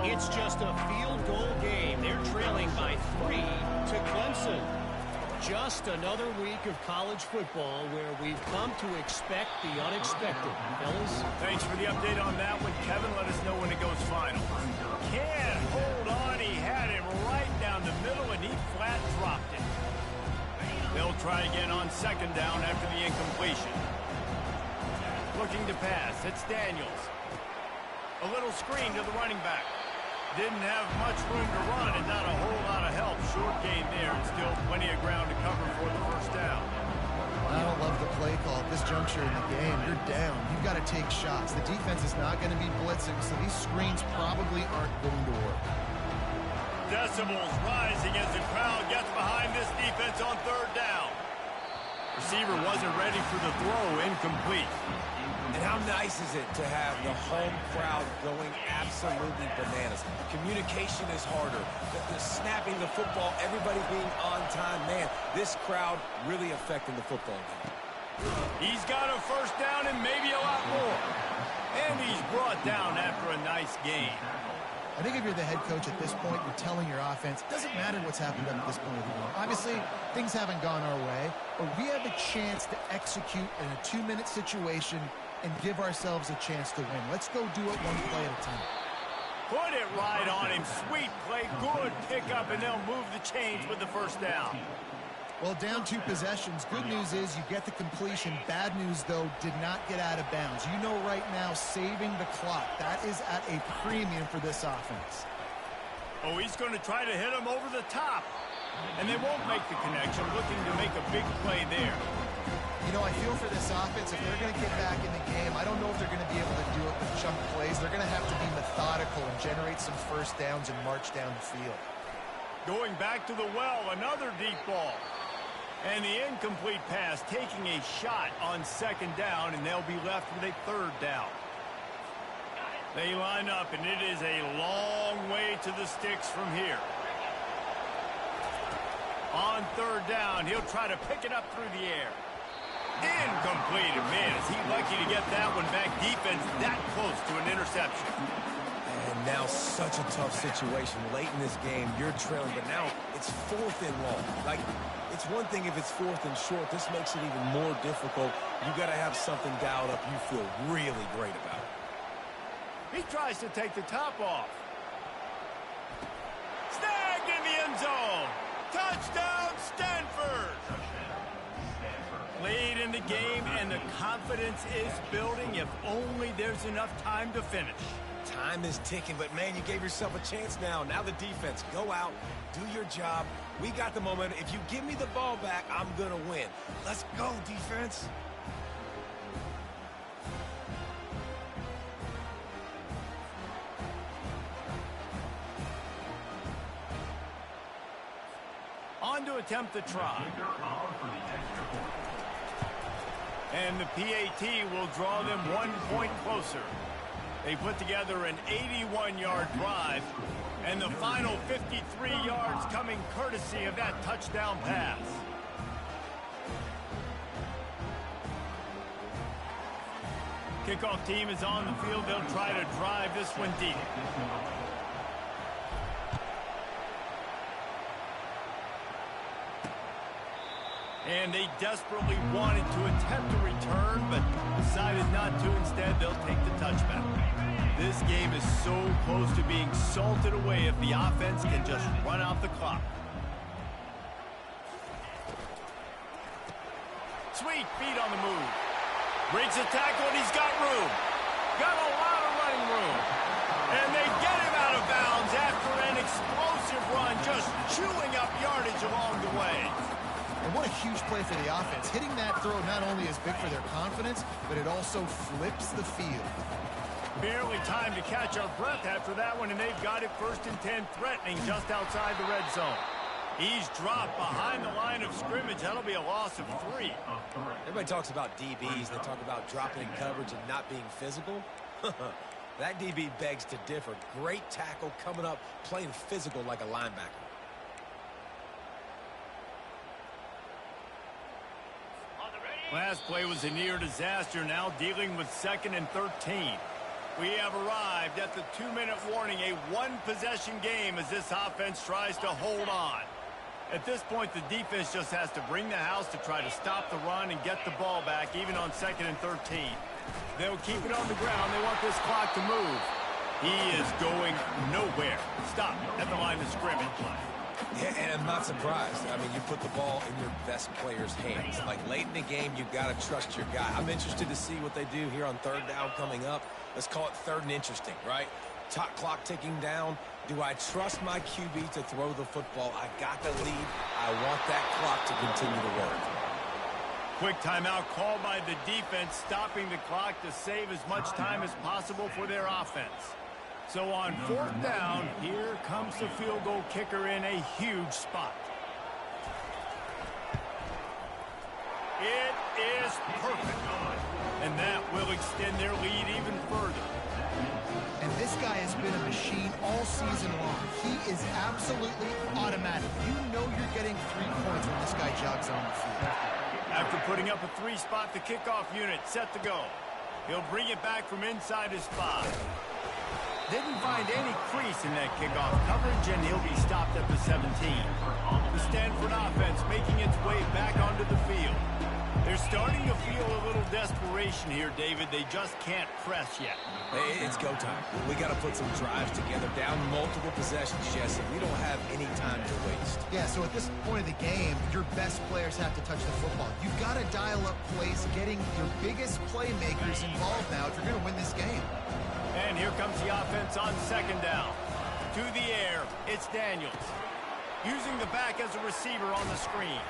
It's just a field goal game. They're trailing by 3 to Clemson. Just another week of college football where we've come to expect the unexpected. Fellas? Thanks for the update on that one, Kevin. Let us know when it goes final. Can't hold on. He had him right down the middle, and he flat dropped it. They'll try again on second down after the incompletion. Looking to pass. It's Daniels. A little screen to the running back. Didn't have much room to run and not a whole lot of help. Short gain there and still plenty of ground to cover for the first down. I don't love the play call at this juncture in the game. You're down. You've got to take shots. The defense is not going to be blitzing, so these screens probably aren't going to work. Decibels rising as the crowd gets behind this defense on third down. Receiver wasn't ready for the throw, incomplete. And how nice is it to have the home crowd going absolutely bananas? Communication is harder. The snapping the football, everybody being on time. Man, this crowd really affecting the football game. He's got a first down and maybe a lot more. And he's brought down after a nice gain. I think if you're the head coach at this point, you're telling your offense, it doesn't matter what's happened at this point anymore. Obviously, things haven't gone our way, but we have a chance to execute in a 2-minute situation and give ourselves a chance to win. Let's go do it one play at a time. Put it right on him. Sweet play, good pickup, and they'll move the chains with the first down. Well, down 2 possessions. Good news is you get the completion. Bad news, though, did not get out of bounds. You know right now, saving the clock. That is at a premium for this offense. Oh, he's going to try to hit him over the top. And they won't make the connection, looking to make a big play there. You know, I feel for this offense, if they're going to get back in the game, I don't know if they're going to be able to do it with chunk plays. They're going to have to be methodical and generate some first downs and march down the field. Going back to the well, another deep ball. And the incomplete pass taking a shot on second down, and they'll be left with a third down. They line up, and it is a long way to the sticks from here. On third down, he'll try to pick it up through the air. Incomplete. Man, is he lucky to get that one back. Defense that close to an interception. And now such a tough situation. Late in this game, you're trailing, but now it's 4th and long. Like, it's one thing if it's 4th and short. This makes it even more difficult. You got to have something dialed up you feel really great about. He tries to take the top off. Snagged in the end zone. Touchdown, Stanford. Late in the game, and the confidence is building. If only there's enough time to finish. Time is ticking, but, man, you gave yourself a chance now. Now the defense, go out, do your job. We got the momentum. If you give me the ball back, I'm going to win. Let's go, defense. On to attempt the try. And the PAT will draw them 1 point closer. They put together an 81-yard drive, and the final 53 yards coming courtesy of that touchdown pass. Kickoff team is on the field. They'll try to drive this one deep. And they desperately wanted to attempt a return, but decided not to. Instead, they'll take the touchback. This game is so close to being salted away if the offense can just run out the clock. Sweet feet on the move. Breaks the tackle, and he's got room. Got a lot of running room. And they get him out of bounds after an explosive run, just chewing up yardage along the way. And what a huge play for the offense. Hitting that throw not only is big for their confidence, but it also flips the field. Barely time to catch our breath after that one, and they've got it 1st and 10, threatening just outside the red zone. He's dropped behind the line of scrimmage. That'll be a loss of 3. Everybody talks about DBs. They talk about dropping in coverage and not being physical. That DB begs to differ. Great tackle coming up, playing physical like a linebacker. Last play was a near disaster, now dealing with 2nd and 13. We have arrived at the 2-minute warning, a one-possession game as this offense tries to hold on. At this point, the defense just has to bring the house to try to stop the run and get the ball back, even on 2nd and 13. They'll keep it on the ground. They want this clock to move. He is going nowhere. Stop at the line of scrimmage. Yeah, and I'm not surprised. I mean, you put the ball in your best player's hands. Like, late in the game, you've got to trust your guy. I'm interested to see what they do here on 3rd down coming up. Let's call it 3rd and interesting, right? Top clock ticking down. Do I trust my QB to throw the football? I got the lead. I want that clock to continue to work. Quick timeout called by the defense, stopping the clock to save as much time as possible for their offense. So on 4th down, here comes the field goal kicker in a huge spot. It is perfect. And that will extend their lead even further. And this guy has been a machine all season long. He is absolutely automatic. You know you're getting 3 points when this guy jogs on the field. After putting up a 3-spot, the kickoff unit set to go. He'll bring it back from inside his 5. Didn't find any crease in that kickoff coverage, and he'll be stopped at the 17. The Stanford offense making its way back onto the field. They're starting to feel a little desperation here, David. They just can't press yet. Hey, it's go time. We got to put some drives together, down multiple possessions, Jesse. We don't have any time to waste. Yeah, so at this point of the game, your best players have to touch the football. You've got to dial up plays, getting your biggest playmakers involved now if you're going to win this game. And here comes the offense on 2nd down. To the air, it's Daniels. Using the back as a receiver on the screen.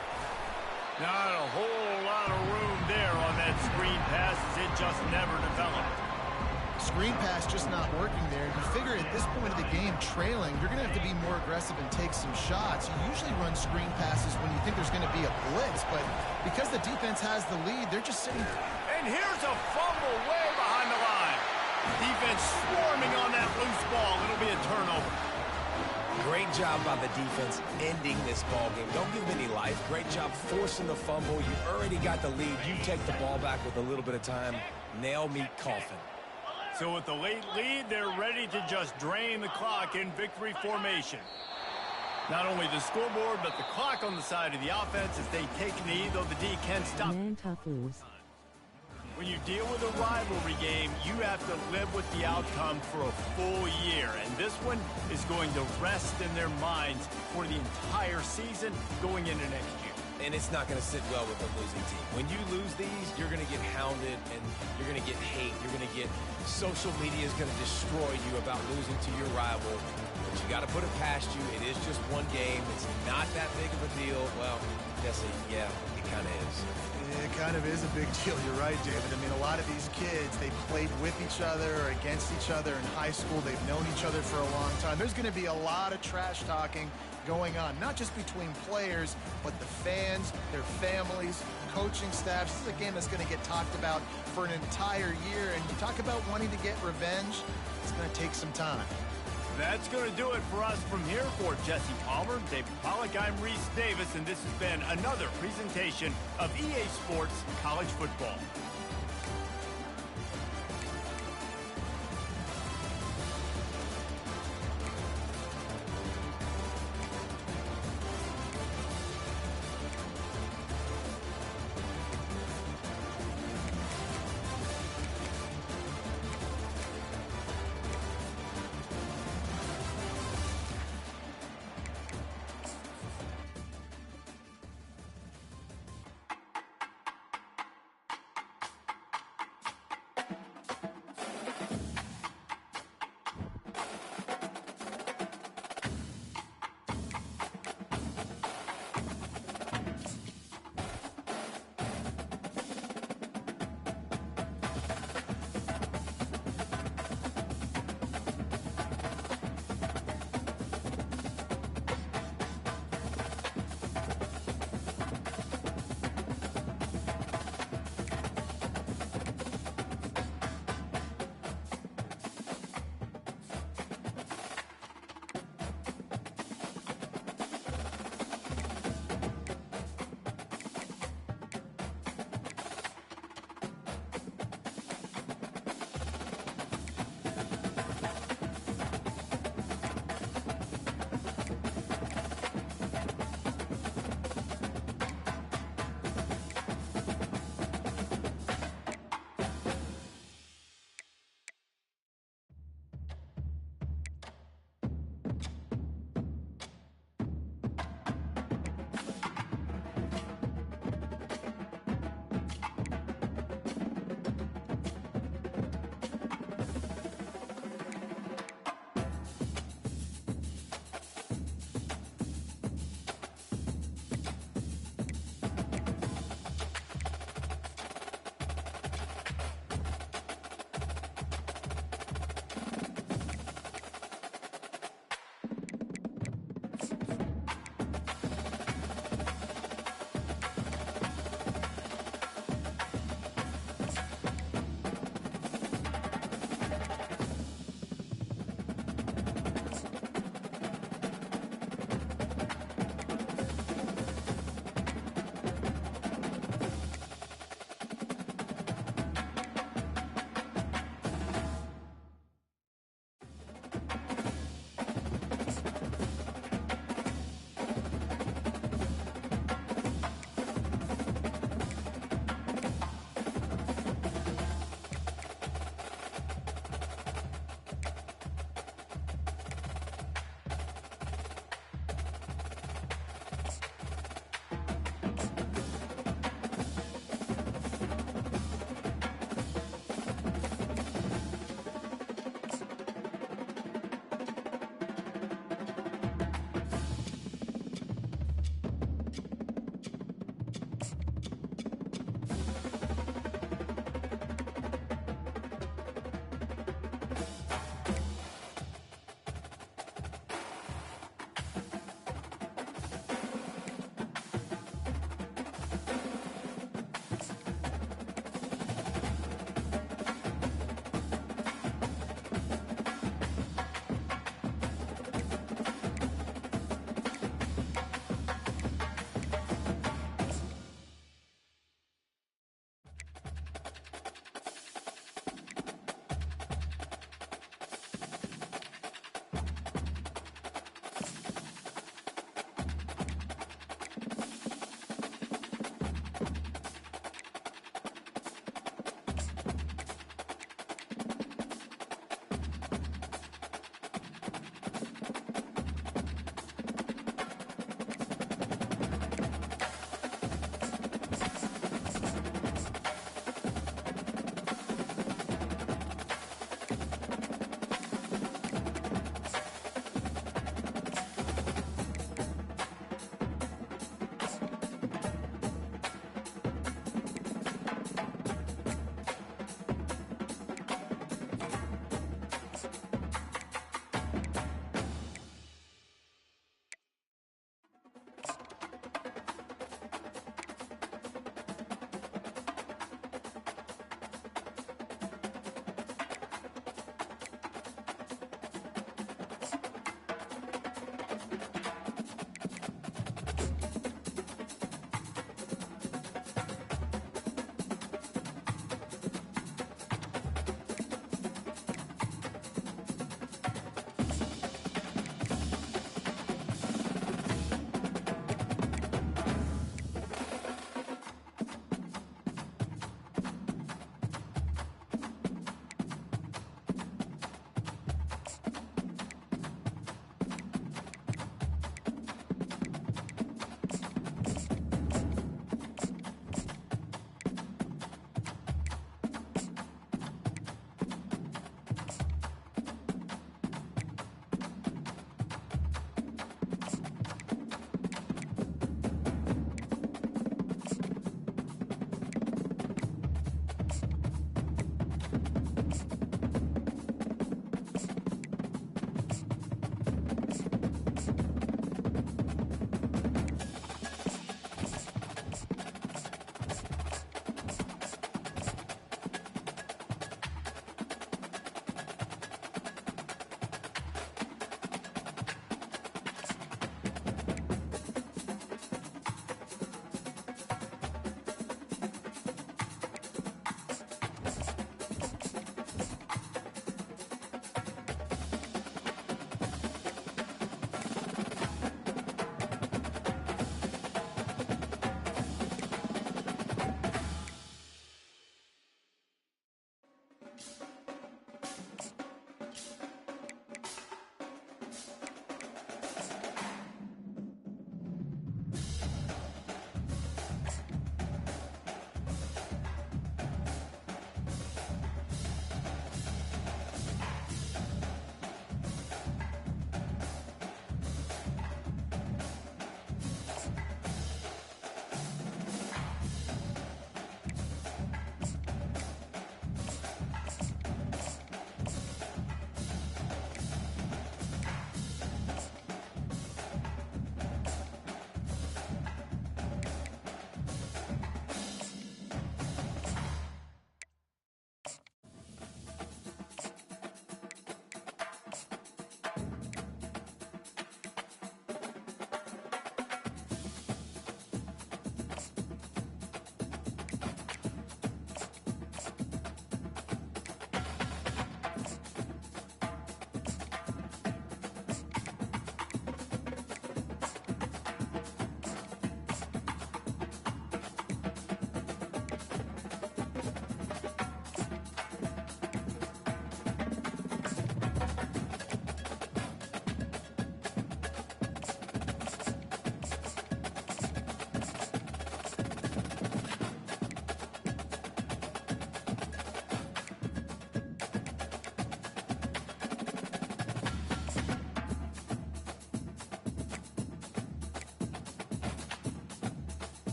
Not a whole lot of room there on that screen pass as it just never developed. Screen pass just not working there. You figure at this point of the game, trailing, you're going to have to be more aggressive and take some shots. You usually run screen passes when you think there's going to be a blitz, but because the defense has the lead, they're just sitting. And here's a fumble way behind the line. Defense swarming on that loose ball. It'll be a turnover. Great job by the defense ending this ball game. Don't give them any life. Great job forcing the fumble. You already got the lead. You take the ball back with a little bit of time. Nail meet coffin. So with the late lead, they're ready to just drain the clock in victory formation. Not only the scoreboard, but the clock on the side of the offense as they take a knee, though the D can stop. Man toughers. When you deal with a rivalry game, you have to live with the outcome for a full year. And this one is going to rest in their minds for the entire season going into next year. And it's not going to sit well with a losing team. When you lose these, you're going to get hounded and you're going to get hate. You're going to get social media is going to destroy you about losing to your rival. But you got to put it past you. It is just one game. It's not that big of a deal. Well, Jesse, yeah, it kind of is. It kind of is a big deal. You're right, David. I mean, a lot of these kids, they played with each other or against each other in high school. They've known each other for a long time. There's going to be a lot of trash talking going on, not just between players, but the fans, their families, coaching staffs. This is a game that's going to get talked about for an entire year. And you talk about wanting to get revenge, it's going to take some time. That's going to do it for us from here. For Jesse Palmer, David Pollack, I'm Reese Davis, and this has been another presentation of EA Sports College Football.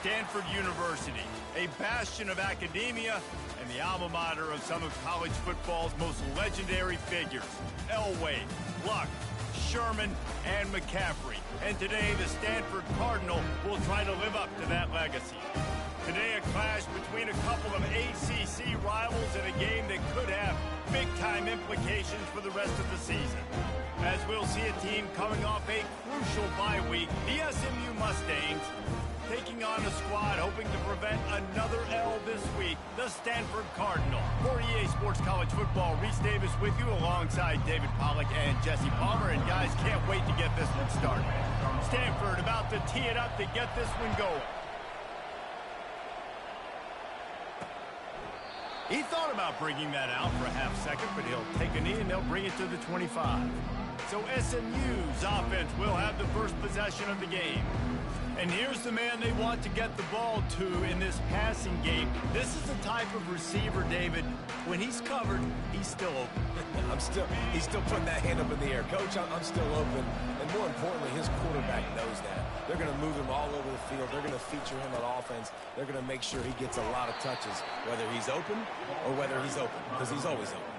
Stanford University, a bastion of academia and the alma mater of some of college football's most legendary figures, Elway, Luck, Sherman, and McCaffrey. And today, the Stanford Cardinal will try to live up to that legacy. Today, a clash between a couple of ACC rivals in a game that could have big-time implications for the rest of the season. As we'll see a team coming off a crucial bye week, the SMU Mustangs taking on a squad hoping to prevent another L this week, the Stanford Cardinal. For EA Sports College Football, Reese Davis with you alongside David Pollack and Jesse Palmer. And guys, can't wait to get this one started. Stanford about to tee it up to get this one going. He thought about bringing that out for a half second, but he'll take a knee and they'll bring it to the 25. So SMU's offense will have the first possession of the game. And here's the man they want to get the ball to in this passing game. This is the type of receiver, David, when he's covered, he's still open. He's still putting that hand up in the air. Coach, I'm still open. And more importantly, his quarterback knows that. They're going to move him all over the field. They're going to feature him on offense. They're going to make sure he gets a lot of touches, whether he's open or whether he's open, because he's always open.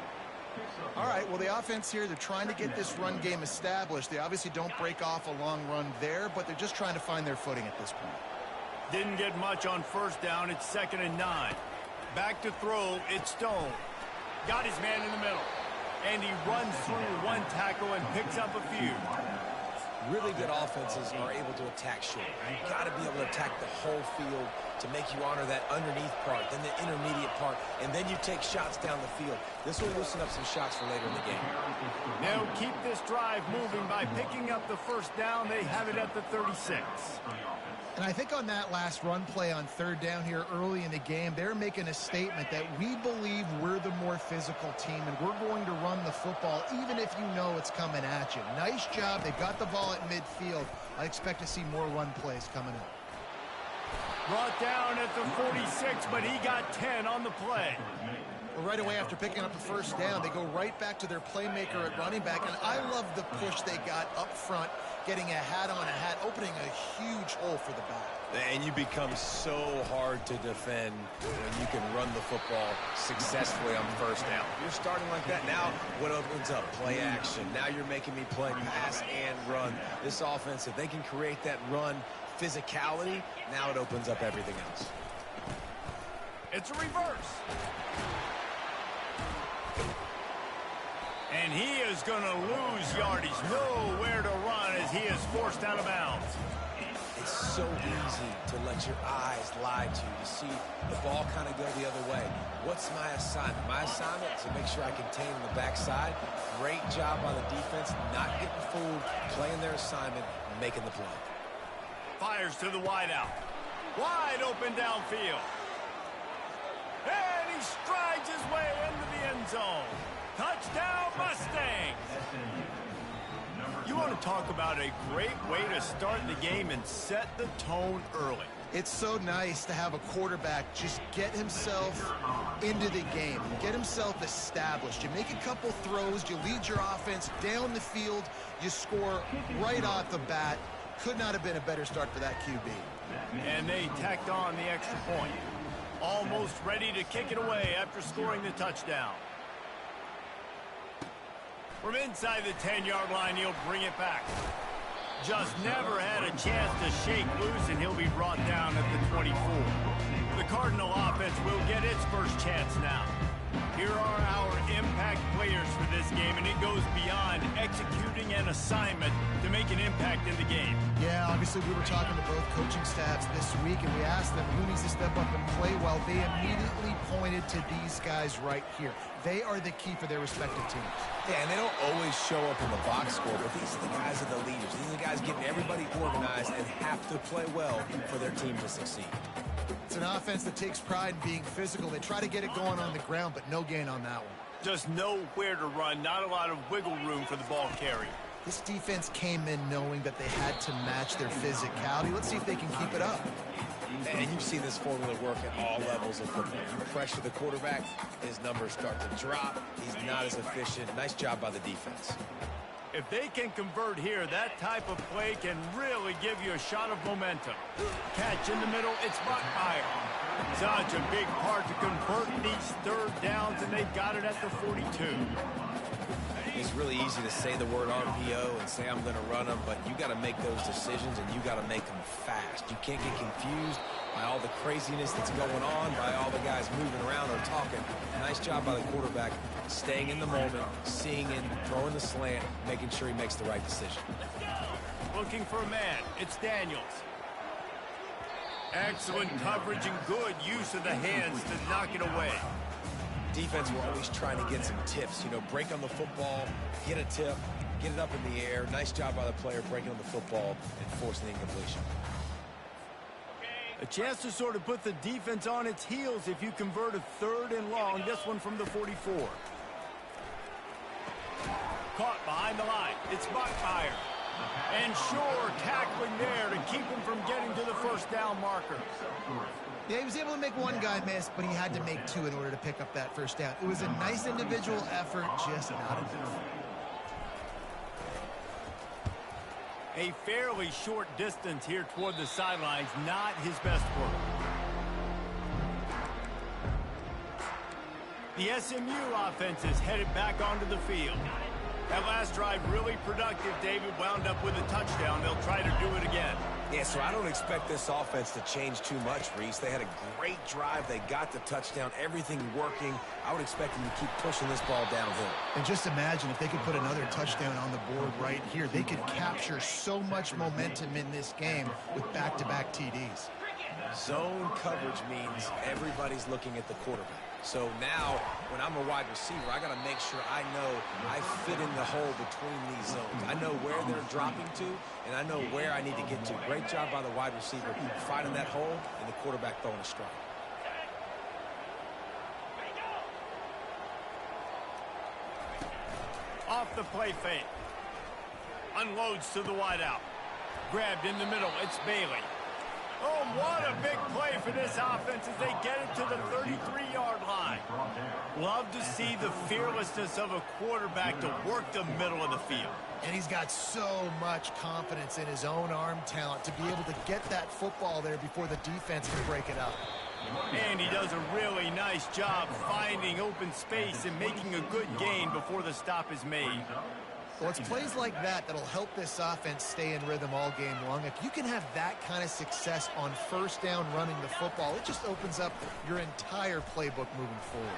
All right, well, the offense here, they're trying to get this run game established. They obviously don't break off a long run there, but they're just trying to find their footing at this point. Didn't get much on first down. It's 2nd and 9. Back to throw. It's Stone. Got his man in the middle. And he runs through one tackle and picks up a few. Really good offenses are able to attack short. You've got to be able to attack the whole field to make you honor that underneath part, then the intermediate part, and then you take shots down the field. This will loosen up some shots for later in the game. They'll keep this drive moving by picking up the first down. They have it at the 36. And I think on that last run play on 3rd down here early in the game, they're making a statement that we believe we're the more physical team and we're going to run the football even if you know it's coming at you. Nice job. They got the ball at midfield. I expect to see more run plays coming up. Brought down at the 46, but he got 10 on the play. Well, right away after picking up the first down, they go right back to their playmaker at running back, and I love the push they got up front, getting a hat on a hat, opening a huge hole for the back. And you become so hard to defend when you can run the football successfully on first down. You're starting like that. Now what opens up? Play action. Now you're making me play pass and run. This offense, if they can create that run physicality, now it opens up everything else. It's a reverse. And he is going to lose yardage. Nowhere to run as he is forced out of bounds. It's so easy to let your eyes lie to you. You see the ball kind of go the other way. What's my assignment? My assignment is to make sure I contain the backside. Great job by the defense, not getting fooled, playing their assignment, making the play. Fires to the wideout. Wide open downfield. And he strides his way into the end zone. Touchdown, Mustangs! You want to talk about a great way to start the game and set the tone early. It's so nice to have a quarterback just get himself into the game, get himself established. You make a couple throws, you lead your offense down the field, you score right off the bat. Could not have been a better start for that QB. And they tacked on the extra point. Almost ready to kick it away after scoring the touchdown. From inside the 10-yard line, he'll bring it back. Just never had a chance to shake loose, and he'll be brought down at the 24. The Cardinal offense will get its first chance now. Here are our impact players for this game, and it goes beyond executing an assignment to make an impact in the game. Yeah, obviously we were talking to both coaching staffs this week, and we asked them who needs to step up and play well. They immediately pointed to these guys right here. They are the key for their respective teams. Yeah, and they don't always show up in the box score, but these are the guys that are the leaders. These are the guys getting everybody organized and have to play well for their team to succeed. It's an offense that takes pride in being physical. They try to get it going on the ground, but no gain on that one. Just nowhere to run, not a lot of wiggle room for the ball carrier. This defense came in knowing that they had to match their physicality. Let's see if they can keep it up. And you've seen this formula work at all levels of football. You pressure the quarterback, his numbers start to drop. He's not as efficient. Nice job by the defense. If they can convert here, that type of play can really give you a shot of momentum. Catch in the middle, it's Buckmeyer. Such a big part to convert these third downs, and they've got it at the 42. It's really easy to say the word RPO and say I'm going to run them, but you got to make those decisions, and you got to make them fast. You can't get confused by all the craziness that's going on, by all the guys moving around or talking. Nice job by the quarterback, staying in the moment, seeing it, throwing the slant, making sure he makes the right decision. Looking for a man. It's Daniels. Excellent coverage and good use of the hands to knock it away. Defense, we're always trying to get some tips. You know, break on the football, get a tip, get it up in the air. Nice job by the player breaking on the football and forcing the incompletion. A chance to sort of put the defense on its heels if you convert a 3rd and long. This one from the 44. Caught behind the line. It's Buckmeyer. And sure, tackling there to keep him from getting to the first down marker. Yeah, he was able to make one guy miss, but he had to make 2 in order to pick up that first down. It was a nice individual effort, just not enough. A fairly short distance here toward the sidelines, not his best work. The SMU offense is headed back onto the field. That last drive really productive. David wound up with a touchdown. They'll try to do it again. Yeah, so I don't expect this offense to change too much, Reese. They had a great drive. They got the touchdown. Everything working. I would expect them to keep pushing this ball downhill. And just imagine if they could put another touchdown on the board right here. They could capture so much momentum in this game with back-to-back TDs. Zone coverage means everybody's looking at the quarterback. So now, when I'm a wide receiver, I got to make sure I know I fit in the hole between these zones. I know where they're dropping to, and I know where I need to get to. Great job by the wide receiver finding that hole, and the quarterback throwing a strike. Off the play fake. Unloads to the wideout. Grabbed in the middle. It's Bailey. Oh, what a big play for this offense as they get it to the 33-yard line. Love to see the fearlessness of a quarterback to work the middle of the field. And he's got so much confidence in his own arm talent to be able to get that football there before the defense can break it up. And he does a really nice job finding open space and making a good gain before the stop is made. Well, it's plays like that that'll help this offense stay in rhythm all game long. If you can have that kind of success on first down running the football, it just opens up your entire playbook moving forward.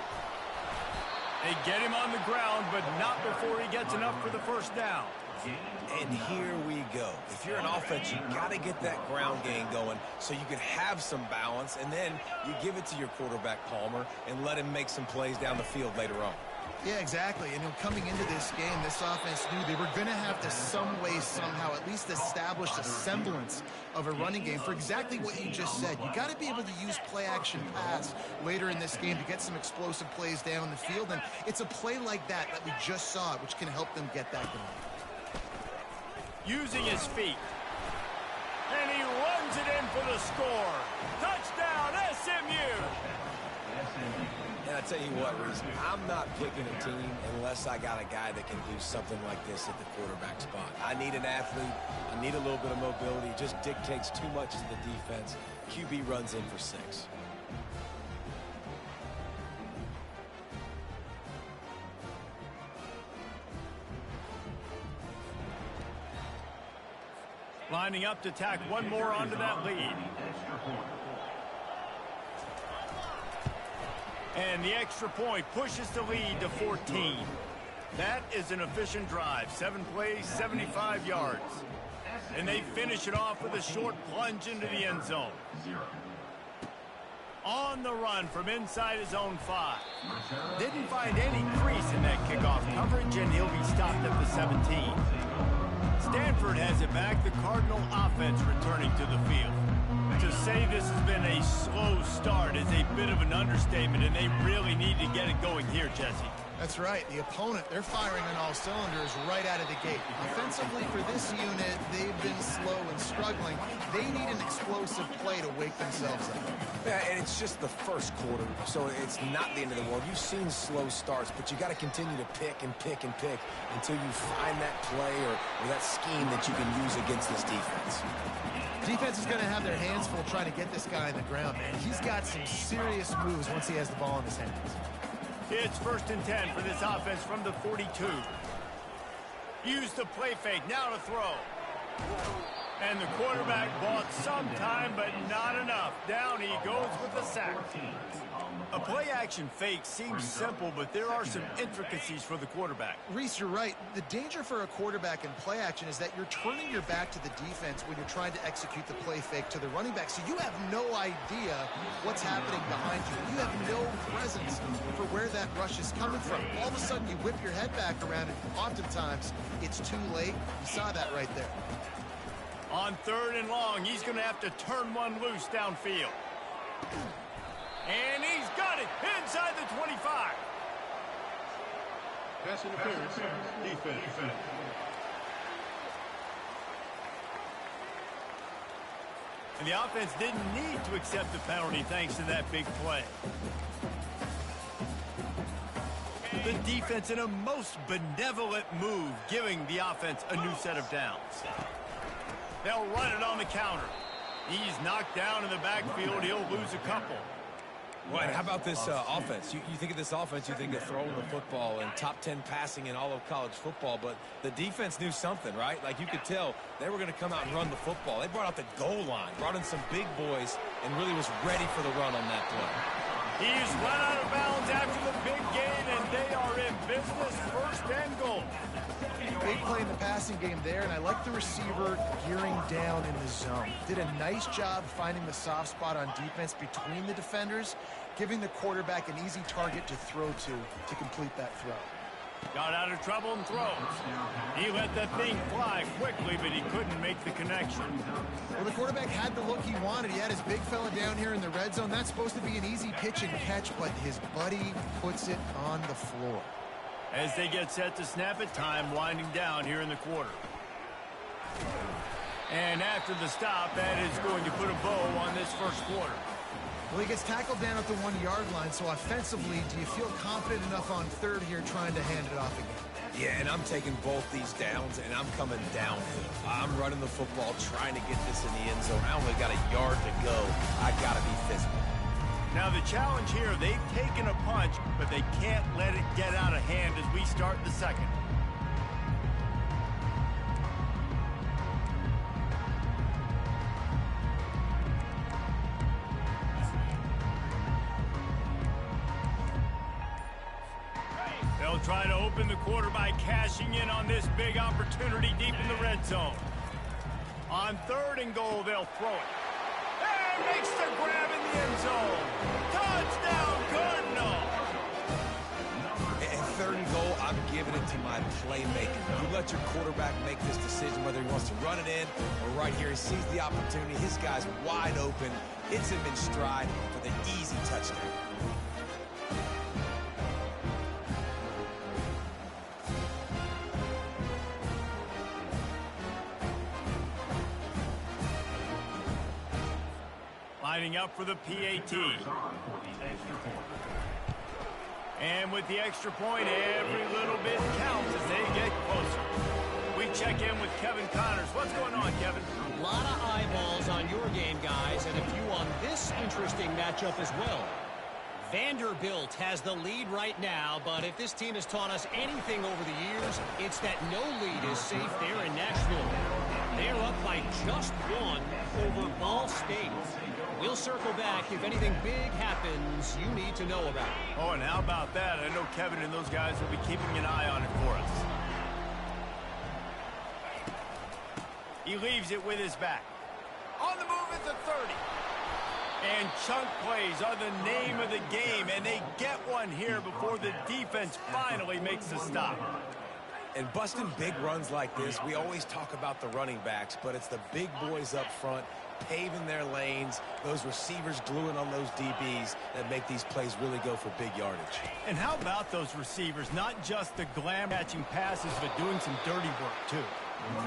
They get him on the ground, but not before he gets enough for the first down. And here we go. If you're an offense, you got to get that ground game going so you can have some balance, and then you give it to your quarterback, Palmer, and let him make some plays down the field later on. Yeah, exactly. And coming into this game, this offense knew they were going to have to some way, somehow, at least establish a semblance of a running game for exactly what you just said. You got to be able to use play-action pass later in this game to get some explosive plays down the field. And it's a play like that we just saw, which can help them get that going. Using his feet. And he runs it in for the score. Touchdown, SMU! And I tell you what, Reese, I'm not picking a team unless I got a guy that can do something like this at the quarterback spot. I need an athlete. I need a little bit of mobility. It just dictates too much to the defense. QB runs in for 6. Lining up to tack one more onto that lead. And the extra point pushes the lead to 14. That is an efficient drive. 7 plays, 75 yards. And they finish it off with a short plunge into the end zone. On the run from inside his own 5. Didn't find any crease in that kickoff coverage, and he'll be stopped at the 17. Stanford has it back. The Cardinal offense returning to the field. To say this has been a slow start is a bit of an understatement, and they really need to get it going here, Jesse. That's right. The opponent, they're firing on all cylinders right out of the gate. Offensively, for this unit, they've been slow and struggling. They need an explosive play to wake themselves up. Yeah, and it's just the first quarter, so it's not the end of the world. You've seen slow starts, but you got to continue to pick and pick and pick until you find that play or that scheme that you can use against this defense. Defense is going to have their hands full trying to get this guy on the ground, man. He's got some serious moves once he has the ball in his hands. It's 1st and 10 for this offense from the 42. Use the play fake, now to throw. And the quarterback bought some time, but not enough. Down he goes with the sack. A play-action fake seems simple, but there are some intricacies for the quarterback. Reese, you're right. The danger for a quarterback in play action is that you're turning your back to the defense when you're trying to execute the play fake to the running back. So you have no idea what's happening behind you. You have no presence for where that rush is coming from. All of a sudden, you whip your head back around, and oftentimes it's too late. You saw that right there. On 3rd and long, he's going to have to turn one loose downfield. And he's got it inside the 25. Pass interference. Defense. And the offense didn't need to accept the penalty thanks to that big play. The defense in a most benevolent move, giving the offense a new set of downs. They'll run it on the counter. He's knocked down in the backfield. He'll lose a couple. Right, how about this offense? You think of this offense, you think of throwing the football and top 10 passing in all of college football, but the defense knew something, right? Like you could tell they were going to come out and run the football. They brought out the goal line, brought in some big boys, and really was ready for the run on that play. He's run out of bounds after the big gain, and they are in business. 1st and goal. Big play in the passing game there, and I like the receiver gearing down in the zone. Did a nice job finding the soft spot on defense between the defenders, giving the quarterback an easy target to throw to complete that throw. Got out of trouble and throws. He let that thing fly quickly, but he couldn't make the connection. Well, the quarterback had the look he wanted. He had his big fella down here in the red zone. That's supposed to be an easy pitch and catch, but his buddy puts it on the floor. As they get set to snap it, time winding down here in the quarter. And after the stop, that is going to put a bow on this 1st quarter. Well, he gets tackled down at the 1-yard line, so offensively, do you feel confident enough on 3rd here trying to hand it off again? Yeah, and I'm taking both these downs, and I'm coming downhill. I'm running the football, trying to get this in the end zone. I only got a yard to go. I got to be physical. Now the challenge here, they've taken a punch, but they can't let it get out of hand as we start the 2nd. They'll try to open the quarter by cashing in on this big opportunity deep in the red zone. On 3rd and goal, they'll throw it. And makes the grab in the end zone. Touchdown, Cardinal! And 3rd and goal, I'm giving it to my playmaker. You let your quarterback make this decision whether he wants to run it in or right here. He sees the opportunity. His guy's wide open. Hits him in stride for the easy touchdown. Lining up for the PAT. And with the extra point, every little bit counts as they get closer. We check in with Kevin Connors. What's going on, Kevin? A lot of eyeballs on your game, guys, and a few on this interesting matchup as well. Vanderbilt has the lead right now, but if this team has taught us anything over the years, it's that no lead is safe there in Nashville. They're up by just 1 over Ball State. We'll circle back if anything big happens you need to know about. Oh, and how about that? I know Kevin and those guys will be keeping an eye on it for us. He leaves it with his back. On the move at the 30. And chunk plays are the name of the game, and they get one here before the defense finally makes the stop. And busting big runs like this, we always talk about the running backs, but it's the big boys up front paving their lanes, those receivers gluing on those DBs that make these plays really go for big yardage. And how about those receivers? Not just the glam catching passes, but doing some dirty work, too.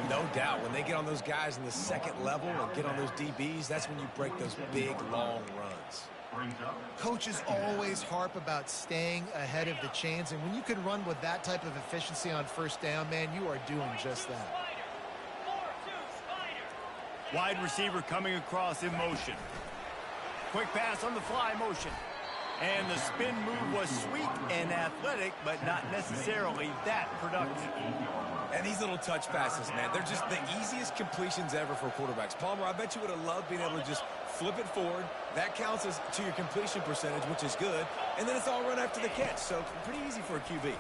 No doubt. When they get on those guys in the second level and get on those DBs, that's when you break those big, long runs. Coaches always harp about staying ahead of the chains, and when you can run with that type of efficiency on first down, man, you are doing just that. Wide receiver coming across in motion. Quick pass on the fly motion. And the spin move was sweet and athletic, but not necessarily that productive. And these little touch passes, man, they're just the easiest completions ever for quarterbacks. Palmer, I bet you would have loved being able to just flip it forward. That counts as to your completion percentage, which is good. And then it's all run after the catch, so pretty easy for a QB.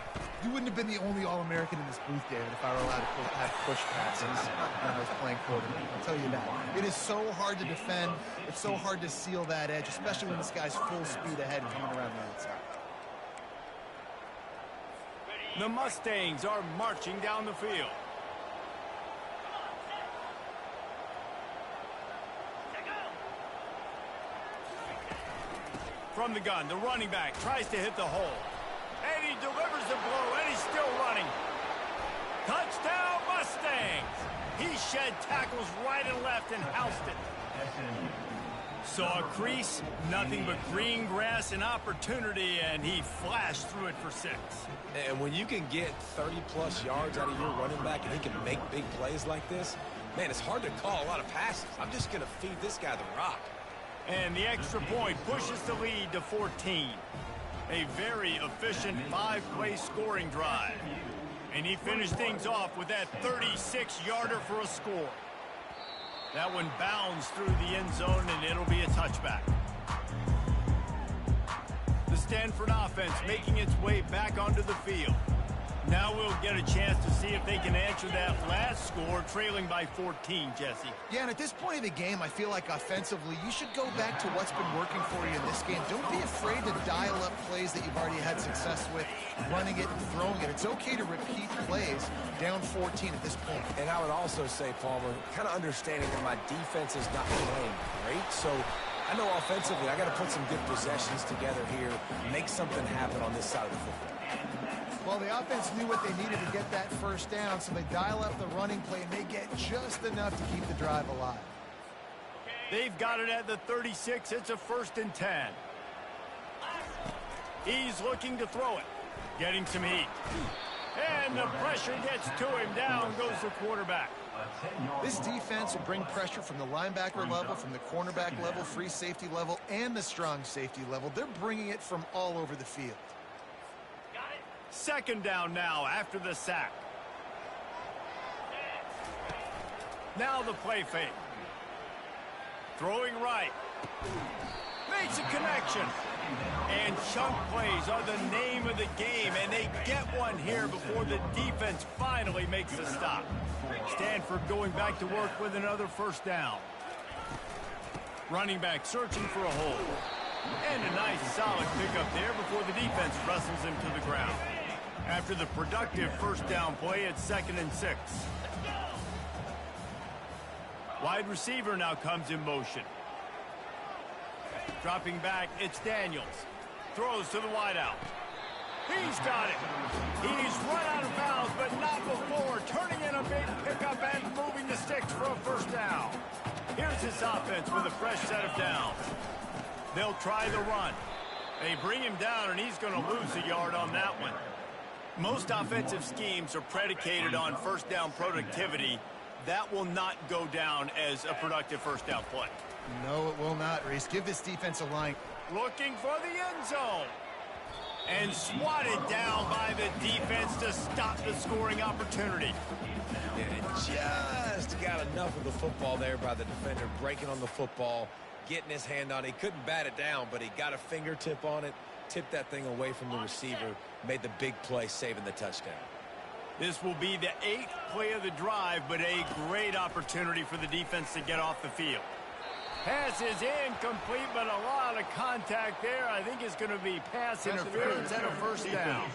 You wouldn't have been the only All-American in this booth, David, if I were allowed to have push passes when I was playing quarterback. I'll tell you that. It is so hard to defend. It's so hard to seal that edge, especially when this guy's full speed ahead coming around the outside. The Mustangs are marching down the field. From the gun, the running back tries to hit the hole. And he delivers the blow, and he's still running. Touchdown, Mustangs! He shed tackles right and left and housed it. Saw a crease, nothing but green grass and opportunity, and he flashed through it for 6. And when you can get 30-plus yards out of your running back and he can make big plays like this, man, it's hard to call a lot of passes. I'm just going to feed this guy the rock. And the extra point pushes the lead to 14. A very efficient 5-play scoring drive. And he finished things off with that 36-yarder for a score. That one bounds through the end zone, and it'll be a touchback. The Stanford offense making its way back onto the field. Now we'll get a chance to see if they can answer that last score, trailing by 14, Jesse. Yeah, and at this point of the game, I feel like offensively, you should go back to what's been working for you in this game. Don't be afraid to dial up plays that you've already had success with, running it and throwing it. It's okay to repeat plays down 14 at this point. And I would also say, Palmer, kind of understanding that my defense is not playing great, so I know offensively I got to put some good possessions together here, make something happen on this side of the football. Well, the offense knew what they needed to get that first down, so they dial up the running play, and they get just enough to keep the drive alive. They've got it at the 36. It's a 1st and 10. He's looking to throw it, getting some heat. And the pressure gets to him. Down goes the quarterback. This defense will bring pressure from the linebacker level, from the cornerback level, free safety level, and the strong safety level. They're bringing it from all over the field. 2nd down now after the sack. Now the play fake. Throwing right. Makes a connection. And chunk plays are the name of the game, and they get one here before the defense finally makes a stop. Stanford going back to work with another 1st down. Running back searching for a hole. And a nice solid pickup there before the defense wrestles him to the ground. After the productive 1st down play, it's 2nd and 6. Wide receiver now comes in motion. Dropping back, it's Daniels. Throws to the wideout. He's got it. He's run out of bounds, but not before. Turning in a big pickup and moving the sticks for a 1st down. Here's his offense with a fresh set of downs. They'll try the run. They bring him down, and he's going to lose a yard on that one. Most offensive schemes are predicated on 1st down productivity. That will not go down as a productive 1st down play. No, it will not, Reese. Give this defensive line. Looking for the end zone. And swatted down by the defense to stop the scoring opportunity. And just got enough of the football there by the defender, breaking on the football, getting his hand on it. He couldn't bat it down, but he got a fingertip on it, tipped that thing away from the receiver, made the big play, saving the touchdown. This will be the 8th play of the drive, but a great opportunity for the defense to get off the field. Pass is incomplete, but a lot of contact there. I think it's going to be pass interference and a 1st down.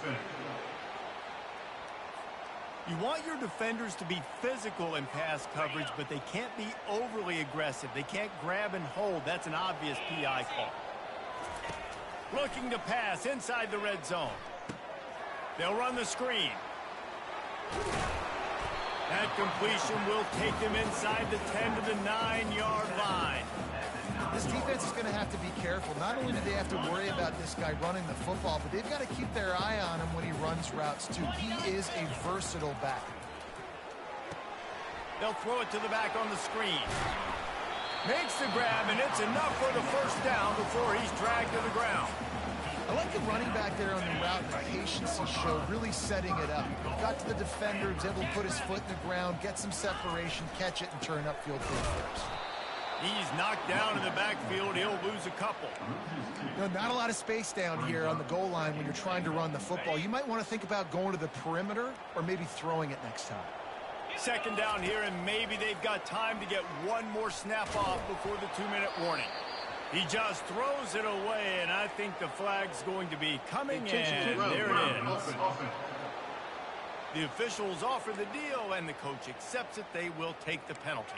You want your defenders to be physical in pass coverage, but they can't be overly aggressive. They can't grab and hold. That's an obvious PI call. Looking to pass inside the red zone. They'll run the screen. That completion will take them inside the 10 to the 9-yard line. This defense is going to have to be careful. Not only do they have to worry about this guy running the football, but they've got to keep their eye on him when he runs routes too. He is a versatile back. They'll throw it to the back on the screen. Makes the grab, and it's enough for the first down before he's dragged to the ground. I like the running back there on the route, the patience he showed, really setting it up. Got to the defender, was able to put his foot in the ground, get some separation, catch it, and turn upfield for first. He's knocked down in the backfield. He'll lose a couple. No, not a lot of space down here on the goal line when you're trying to run the football. You might want to think about going to the perimeter or maybe throwing it next time. Second down here, and maybe they've got time to get one more snap off before the 2-minute warning. He just throws it away, and I think the flag's going to be coming in. There it is. The officials offer the deal, and the coach accepts it. They will take the penalty.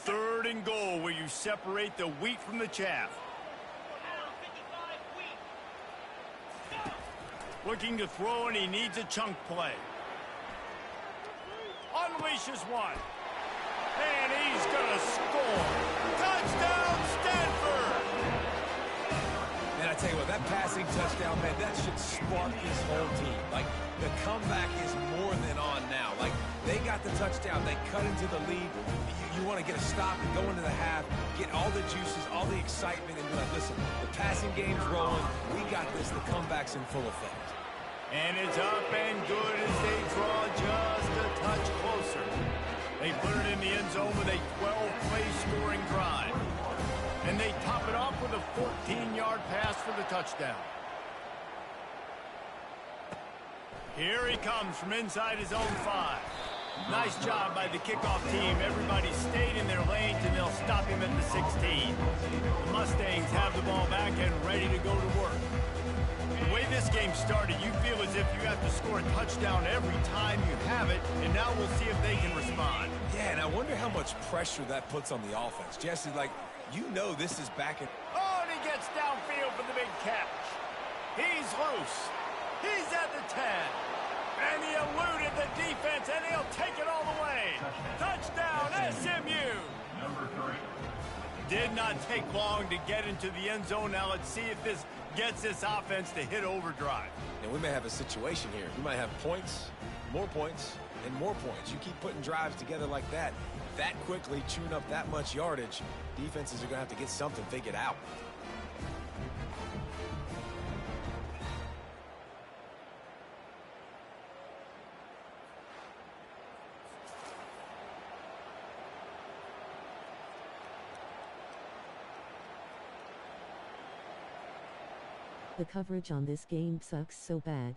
Third and goal, where you separate the wheat from the chaff. Looking to throw, and he needs a chunk play. Unleashes one. And he's going to score. Touchdown, Stanford! Man, I tell you what, that passing touchdown, man, that should spark this whole team. Like, the comeback is more than on now. Like, they got the touchdown. They cut into the lead. You want to get a stop and go into the half, get all the juices, all the excitement, and be like, listen, the passing game's rolling. We got this. The comeback's in full effect. And it's up and good as they draw just a touch closer. They put it in the end zone with a 12-play scoring drive. And they top it off with a 14-yard pass for the touchdown. Here he comes from inside his own 5. Nice job by the kickoff team. Everybody stayed in their lanes, and they'll stop him at the 16. The Mustangs have the ball back and ready to go to work. The way this game started, you feel as if you have to score a touchdown every time you have it, and now we'll see if they can respond. Yeah, and I wonder how much pressure that puts on the offense. Jesse, like, you know this is back in... Oh, and he gets downfield for the big catch. He's loose. He's at the 10. And he eluded the defense, and he'll take it all the way. Touchdown, SMU. Number 3. Did not take long to get into the end zone. Now let's see if this gets this offense to hit overdrive. And we may have a situation here. We might have points, and more points. You keep putting drives together like that quickly, chewing up that much yardage, defenses are going to have to get something figured out. The coverage on this game sucks so bad.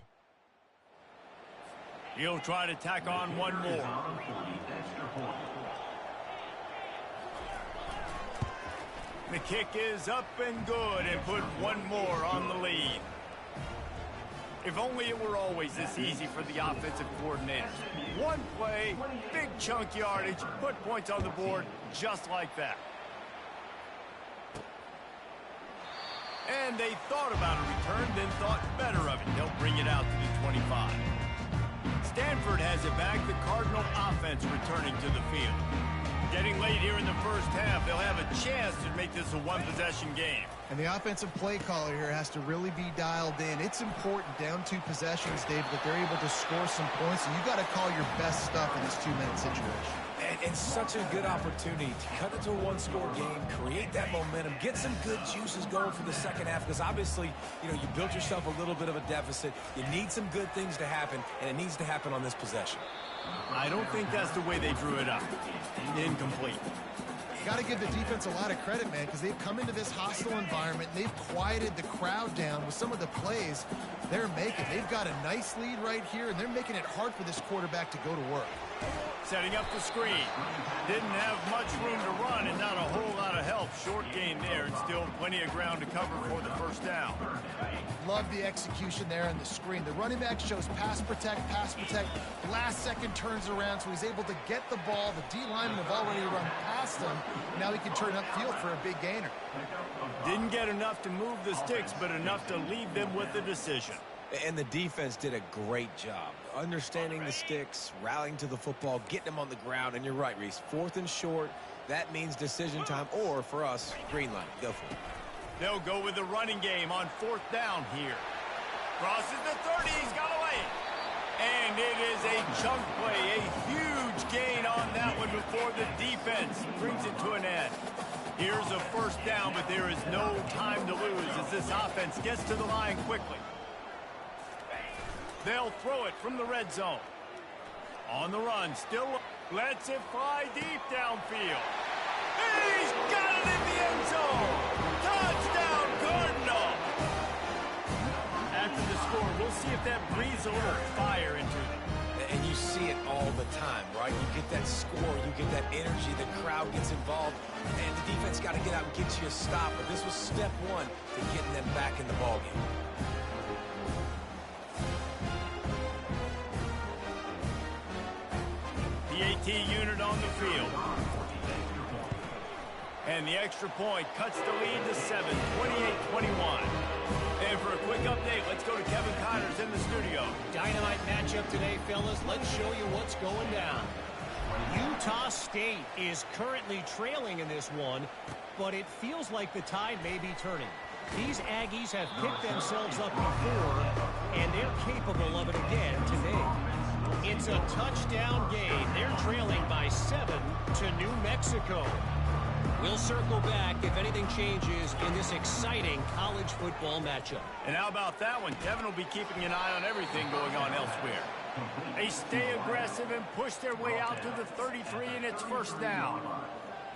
He'll try to tack on one more. The kick is up and good, and put one more on the lead. If only it were always this easy for the offensive coordinators. One play, big chunk yardage, put points on the board just like that. And they thought about a return, then thought better of it. They'll bring it out to the 25. Stanford has it back. The Cardinal offense returning to the field. Getting late here in the first half, they'll have a chance to make this a one-possession game. And the offensive play caller here has to really be dialed in. It's important, down 2 possessions, Dave, that they're able to score some points. And you got to call your best stuff in this 2-minute situation. And such a good opportunity to cut it to a one-score game, create that momentum, get some good juices going for the second half, because obviously, you know, you built yourself a little bit of a deficit. You need some good things to happen, and it needs to happen on this possession. I don't think that's the way they drew it up. Incomplete. Got to give the defense a lot of credit, man, because they've come into this hostile environment, and they've quieted the crowd down with some of the plays they're making. They've got a nice lead right here, and they're making it hard for this quarterback to go to work. Setting up the screen. Didn't have much room to run and not a whole lot of help. Short gain there and still plenty of ground to cover for the first down. Love the execution there on the screen. The running back shows pass protect. Last second turns around, so he's able to get the ball. The D linemen have already run past him. Now he can turn upfield for a big gainer. Didn't get enough to move the sticks, but enough to leave them with the decision. And the defense did a great job understanding the sticks, rallying to the football, getting them on the ground. And you're right, Reese. 4th and short, that means decision time, or for us, green light. Go for it. They'll go with the running game on 4th down here. Crosses the 30. He's got away. And it is a chunk play, a huge gain on that one before the defense brings it to an end. Here's a first down, but there is no time to lose as this offense gets to the line quickly. They'll throw it from the red zone. On the run, still lets it fly deep downfield. He's got it in the end zone. Touchdown, Cardinal. After the score, we'll see if that breathes a little fire into them. And you see it all the time, right? You get that score, you get that energy, the crowd gets involved, and the defense got to get out and get you a stop. But this was step one to getting them back in the ballgame. The AT unit on the field. And the extra point cuts the lead to 7, 28-21. And for a quick update, let's go to Kevin Connors in the studio. Dynamite matchup today, fellas. Let's show you what's going down. Utah State is currently trailing in this one, but it feels like the tide may be turning. These Aggies have picked themselves up before, and they're capable of it again today. It's a touchdown game. They're trailing by 7 to New Mexico. We'll circle back if anything changes in this exciting college football matchup. And how about that one? Kevin will be keeping an eye on everything going on elsewhere. They stay aggressive and push their way out to the 33, and it's first down.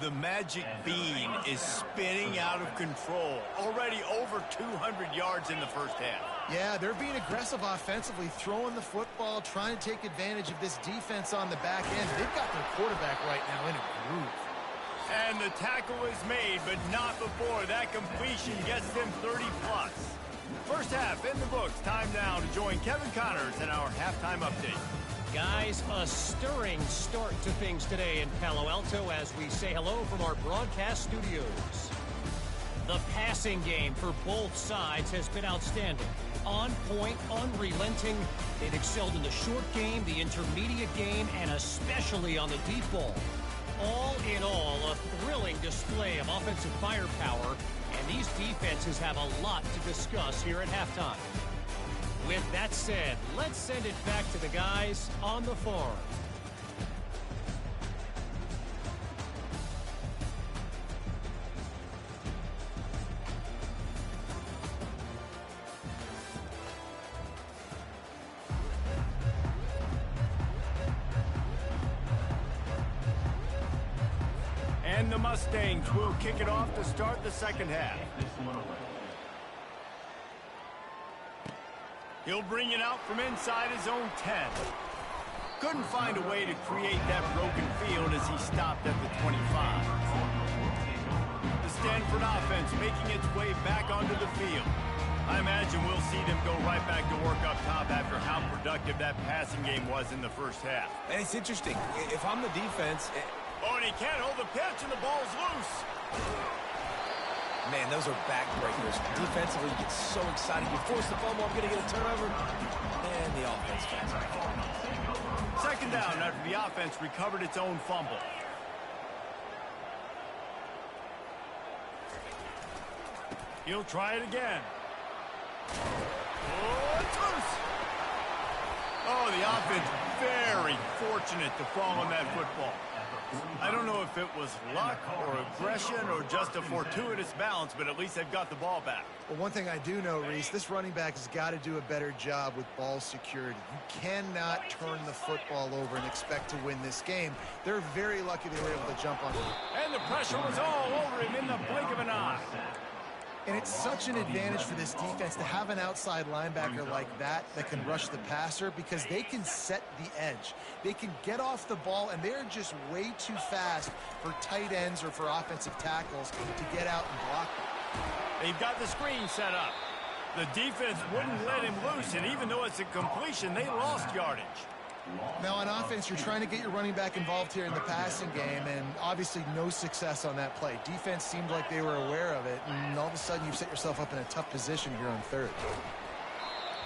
The magic bean is spinning out of control. Already over 200 yards in the first half. Yeah, they're being aggressive offensively, throwing the football, trying to take advantage of this defense on the back end. They've got their quarterback right now in a groove. And the tackle is made, but not before that completion gets them 30-plus. First half in the books. Time now to join Kevin Connors in our halftime update. Guys, a stirring start to things today in Palo Alto as we say hello from our broadcast studios. The passing game for both sides has been outstanding. On point, unrelenting. They've excelled in the short game, the intermediate game, and especially on the deep ball. All in all, a thrilling display of offensive firepower, and these defenses have a lot to discuss here at halftime. With that said, let's send it back to the guys on the farm. And the Mustangs will kick it off to start the second half. He'll bring it out from inside his own 10. Couldn't find a way to create that broken field as he stopped at the 25. The Stanford offense making its way back onto the field. I imagine we'll see them go right back to work up top after how productive that passing game was in the first half. And it's interesting. If I'm the defense... Oh, and he can't hold the pitch, and the ball's loose. Man, those are backbreakers. Defensively, you get so excited. You force the fumble, I'm going to get a turnover. And the offense comes out. Second down after the offense recovered its own fumble. He'll try it again. Oh, it's loose. Oh, the offense very fortunate to fall on that football. I don't know if it was luck or aggression or just a fortuitous bounce, but at least they've got the ball back. Well, one thing I do know, Reese, this running back has got to do a better job with ball security. You cannot turn the football over and expect to win this game. They're very lucky they were able to jump on him. And the pressure was all over him in the blink of an eye. And it's such an advantage for this defense to have an outside linebacker like that can rush the passer, because they can set the edge. They can get off the ball, and they're just way too fast for tight ends or for offensive tackles to get out and block them. They've got the screen set up. The defense wouldn't let him loose, and even though it's a completion, they lost yardage. Now on offense, you're trying to get your running back involved here in the passing game, and obviously no success on that play. Defense seemed like they were aware of it, and all of a sudden you've set yourself up in a tough position here on third.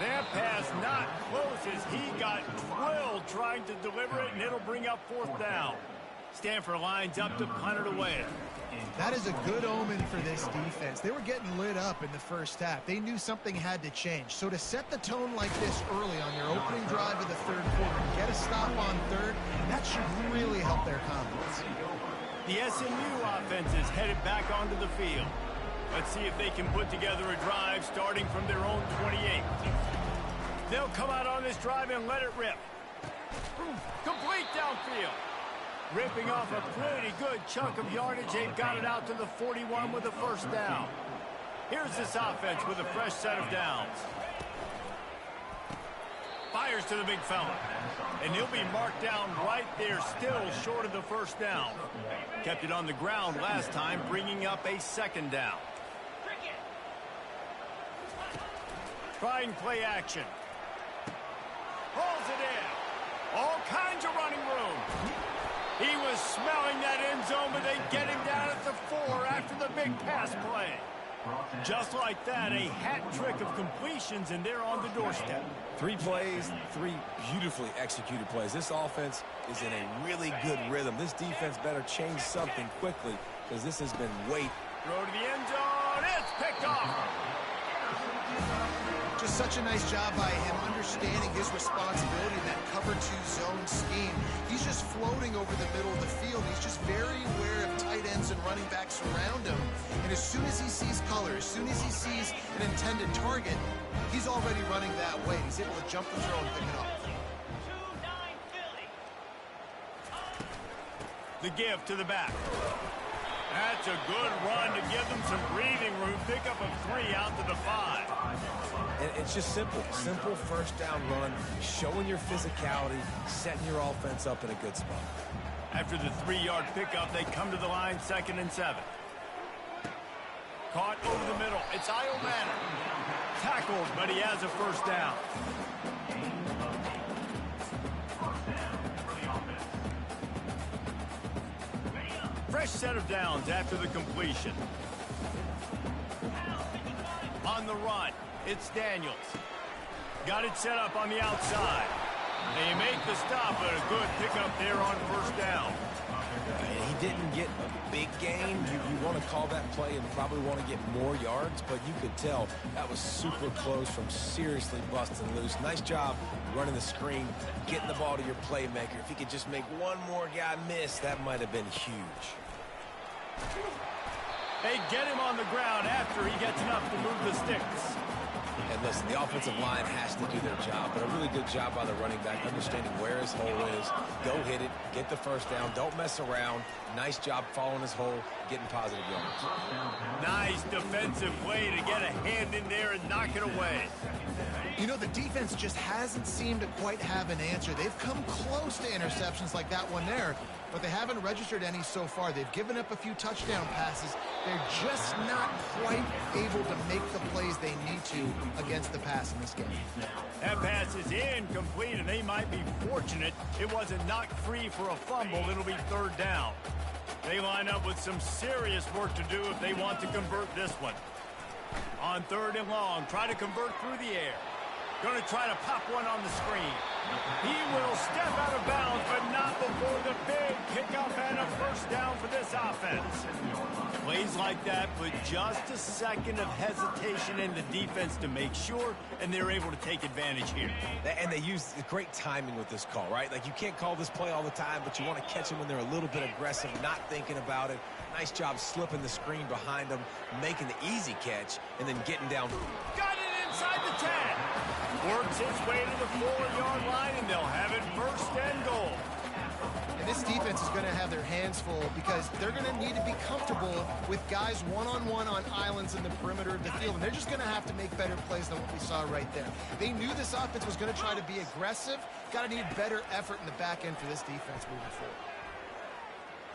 That pass not close as he got drilled trying to deliver it, and it'll bring up fourth down. Stanford lines up to punt it away. That is a good omen for this defense. They were getting lit up in the first half. They knew something had to change. So to set the tone like this early on your opening drive of the third quarter and get a stop on third, that should really help their confidence. The SMU offense is headed back onto the field. Let's see if they can put together a drive starting from their own 28. They'll come out on this drive and let it rip. Complete downfield. Ripping off a pretty good chunk of yardage. They've got it out to the 41 with a first down. Here's this offense with a fresh set of downs. Fires to the big fella. And he'll be marked down right there, still short of the first down. Kept it on the ground last time, bringing up a second down. Trying play action. Pulls it in. All kinds of running room. He was smelling that end zone, but they get him down at the 4 after the big pass play. Just like that, a hat trick of completions, and they're on the doorstep. 3 plays, 3 beautifully executed plays. This offense is in a really good rhythm. This defense better change something quickly, because this has been weight. Throw to the end zone. It's picked off. Just such a nice job by him understanding his responsibility in that cover 2 zone scheme. He's just floating over the middle of the field. He's just very aware of tight ends and running backs around him. And as soon as he sees color, as soon as he sees an intended target, he's already running that way. He's able to jump the throw and pick it up. The give to the back. That's a good run to give them some breathing room. Pick up a 3 out to the 5. And it's just simple. Simple first down run, showing your physicality, setting your offense up in a good spot. After the 3-yard pickup, they come to the line 2nd and 7. Caught over the middle. It's Io Manor. Tackled, but he has a first down. Fresh set of downs after the completion. On the run, it's Daniels. Got it set up on the outside. They make the stop, but a good pickup there on first down. He didn't get a big gain. You want to call that play and probably want to get more yards, but you could tell that was super close from seriously busting loose. Nice job running the screen, getting the ball to your playmaker. If he could just make one more guy miss, that might have been huge. They get him on the ground after he gets enough to move the sticks. And listen, the offensive line has to do their job, but a really good job by the running back, understanding where his hole is. Go hit it, get the first down, don't mess around. Nice job following his hole, getting positive yards. Nice defensive play to get a hand in there and knock it away. You know, the defense just hasn't seemed to quite have an answer. They've come close to interceptions like that one there, but they haven't registered any so far. They've given up a few touchdown passes. They're just not quite able to make the plays they need to against the pass in this game. That pass is incomplete, and they might be fortunate it wasn't knocked free for a fumble. It'll be third down. They line up with some serious work to do if they want to convert this one. On 3rd and long, try to convert through the air. Going to try to pop one on the screen. He will step out of bounds, but not before the big kickoff and a first down for this offense. Plays like that put just a second of hesitation in the defense to make sure, and they're able to take advantage here. And they use great timing with this call, right? Like, you can't call this play all the time, but you want to catch them when they're a little bit aggressive, not thinking about it. Nice job slipping the screen behind them, making the easy catch, and then getting down. Got it inside the 10. Works his way to the 4-yard line, and they'll have it 1st and goal. And this defense is going to have their hands full because they're going to need to be comfortable with guys one-on-one on islands in the perimeter of the field. And they're just going to have to make better plays than what we saw right there. They knew this offense was going to try to be aggressive. Got to need better effort in the back end for this defense moving forward.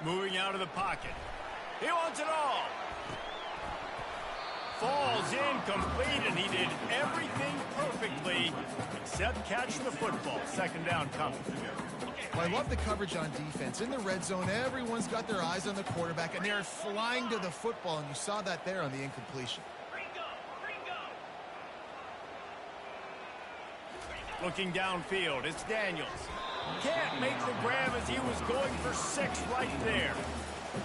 Moving out of the pocket. He wants it all. Falls incomplete, and he did everything perfectly except catch the football. Second down coming. Well, I love the coverage on defense. In the red zone, everyone's got their eyes on the quarterback, and they're flying to the football, and you saw that there on the incompletion. Looking downfield, it's Daniels. Can't make the grab as he was going for 6 right there.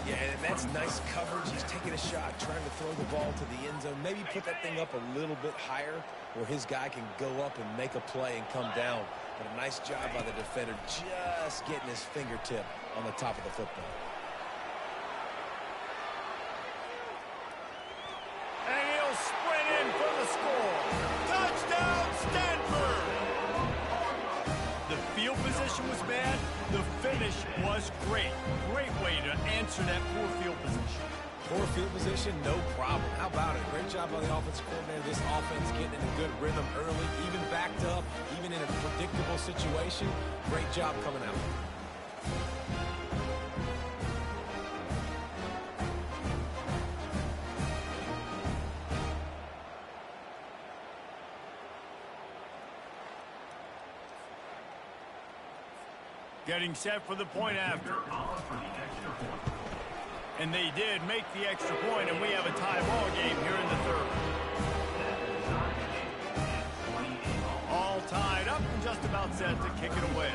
Yeah, and that's nice coverage. He's taking a shot, trying to throw the ball to the end zone. Maybe put that thing up a little bit higher where his guy can go up and make a play and come down. But a nice job by the defender just getting his fingertip on the top of the football. And he'll sprint in for the score. Touchdown, Stanford! The field position was bad. The finish was great. Great way to answer that poor field position. Poor field position, no problem. How about it? Great job by the offensive coordinator. This offense getting in a good rhythm early, even backed up, even in a predictable situation. Great job coming out. Getting set for the point after. And they did make the extra point, and we have a tie ball game here in the third. All tied up and just about set to kick it away.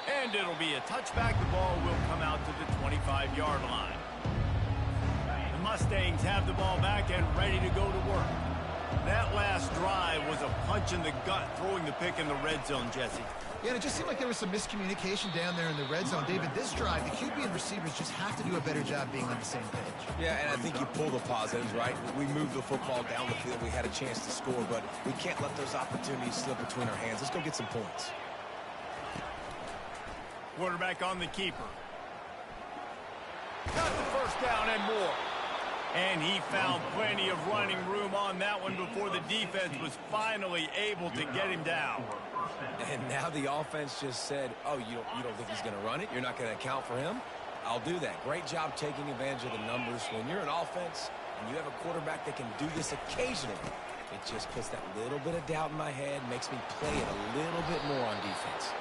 And it'll be a touchback. The ball will come out to the 25-yard line. The Mustangs have the ball back and ready to go to work. That last drive was a punch in the gut, throwing the pick in the red zone, Jesse. Yeah, and it just seemed like there was some miscommunication down there in the red zone. David, this drive, the QB and receivers just have to do a better job being on the same page. Yeah, and I think you pull the positives, right? We moved the football down the field. We had a chance to score, but we can't let those opportunities slip between our hands. Let's go get some points. Quarterback on the keeper. Got the first down and more. And he found plenty of running room on that one before the defense was finally able to get him down. And now the offense just said, oh, you don't think he's going to run it? You're not going to account for him? I'll do that. Great job taking advantage of the numbers. When you're an offense and you have a quarterback that can do this occasionally, it just puts that little bit of doubt in my head, makes me play it a little bit more on defense.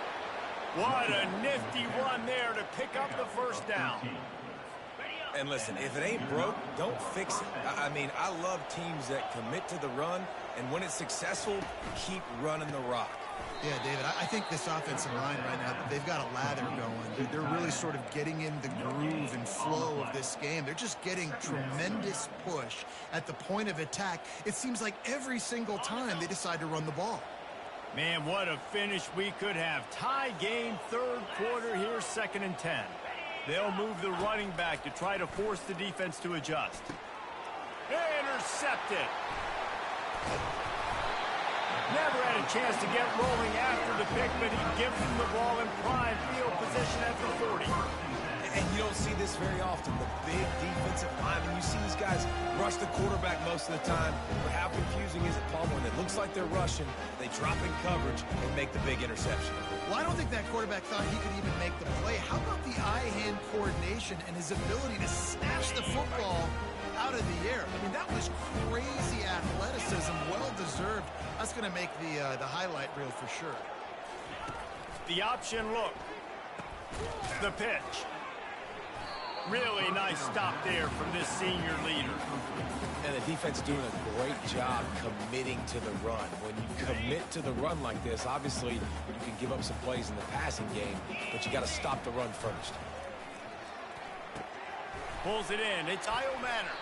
What a nifty run there to pick up the first down. And listen, if it ain't broke, don't fix it. I mean, I love teams that commit to the run, and when it's successful, keep running the rock. Yeah, David, I think this offensive line right now, they've got a lather going. They're really sort of getting in the groove and flow of this game. They're just getting tremendous push at the point of attack. It seems like every single time they decide to run the ball. Man, what a finish we could have. Tie game, third quarter here, 2nd and 10. They'll move the running back to try to force the defense to adjust. Intercepted. Never had a chance to get rolling after the pick, but he gives him the ball in prime field position at the 40. And you don't see this very often, the big defensive linemen. You see these guys rush the quarterback most of the time, but how confusing is it, Paul, when it looks like they're rushing, they drop in coverage and make the big interception? Well, I don't think that quarterback thought he could even make the play. How about the eye-hand coordination and his ability to snatch the football out of the air? I mean, that was crazy athleticism, well-deserved. That's going to make the highlight reel for sure. The option look. The pitch. Really nice stop there from this senior leader. And the defense doing a great job committing to the run. When you commit to the run like this, obviously you can give up some plays in the passing game, but you got to stop the run first. Pulls it in. It's Io Manor.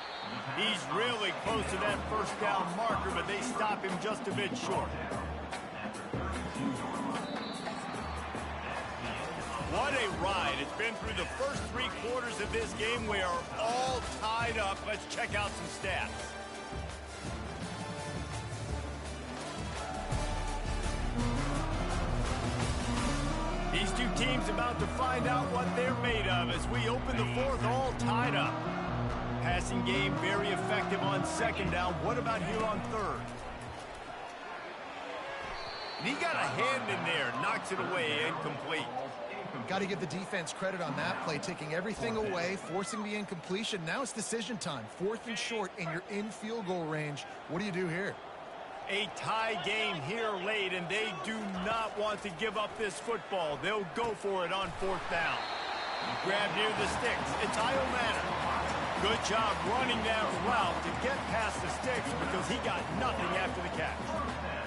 He's really close to that first down marker, but they stop him just a bit short. What a ride. It's been through the first 3 quarters of this game. We are all tied up. Let's check out some stats. These two teams about to find out what they're made of as we open the fourth all tied up. Passing game very effective on second down. What about here on third? And he got a hand in there, knocks it away, incomplete. Got to give the defense credit on that play, taking everything away, forcing the incompletion. Now it's decision time. 4th and short, and you're in field goal range. What do you do here? A tie game here late, and they do not want to give up this football. They'll go for it on 4th down. Grab near the sticks. It's Io Manor. Good job running that route to get past the sticks because he got nothing after the catch.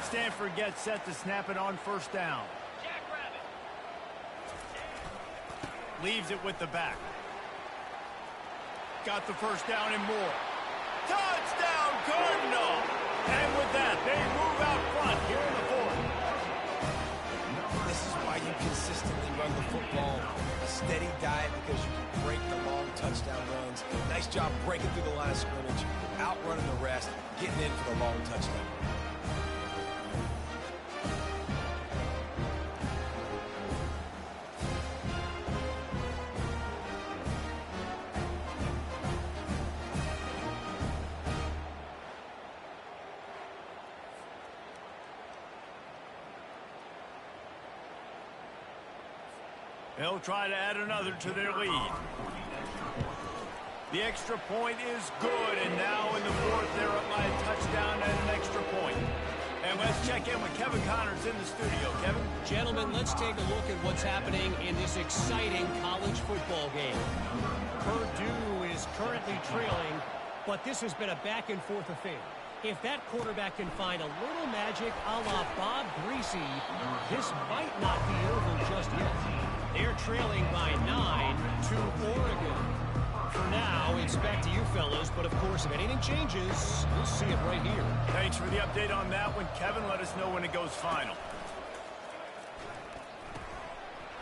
Stanford gets set to snap it on 1st down. Leaves it with the back. Got the 1st down and more. Touchdown, Cardinal! And with that, they move out front here in the 4th. This is why you consistently run the football. A steady diet because you can break the long touchdown runs. Nice job breaking through the line of scrimmage, outrunning the rest, getting in for the long touchdown. They'll try to add another to their lead. The extra point is good, and now in the 4th, they're up by a touchdown and an extra point. And let's check in with Kevin Connors in the studio. Kevin? Gentlemen, let's take a look at what's happening in this exciting college football game. Purdue is currently trailing, but this has been a back-and-forth affair. If that quarterback can find a little magic a la Bob Greasy, this might not be over just yet. They're trailing by 9 to Oregon. For now, it's back to you fellas, but of course, if anything changes, we'll see it right here. Thanks for the update on that one, Kevin. Let us know when it goes final.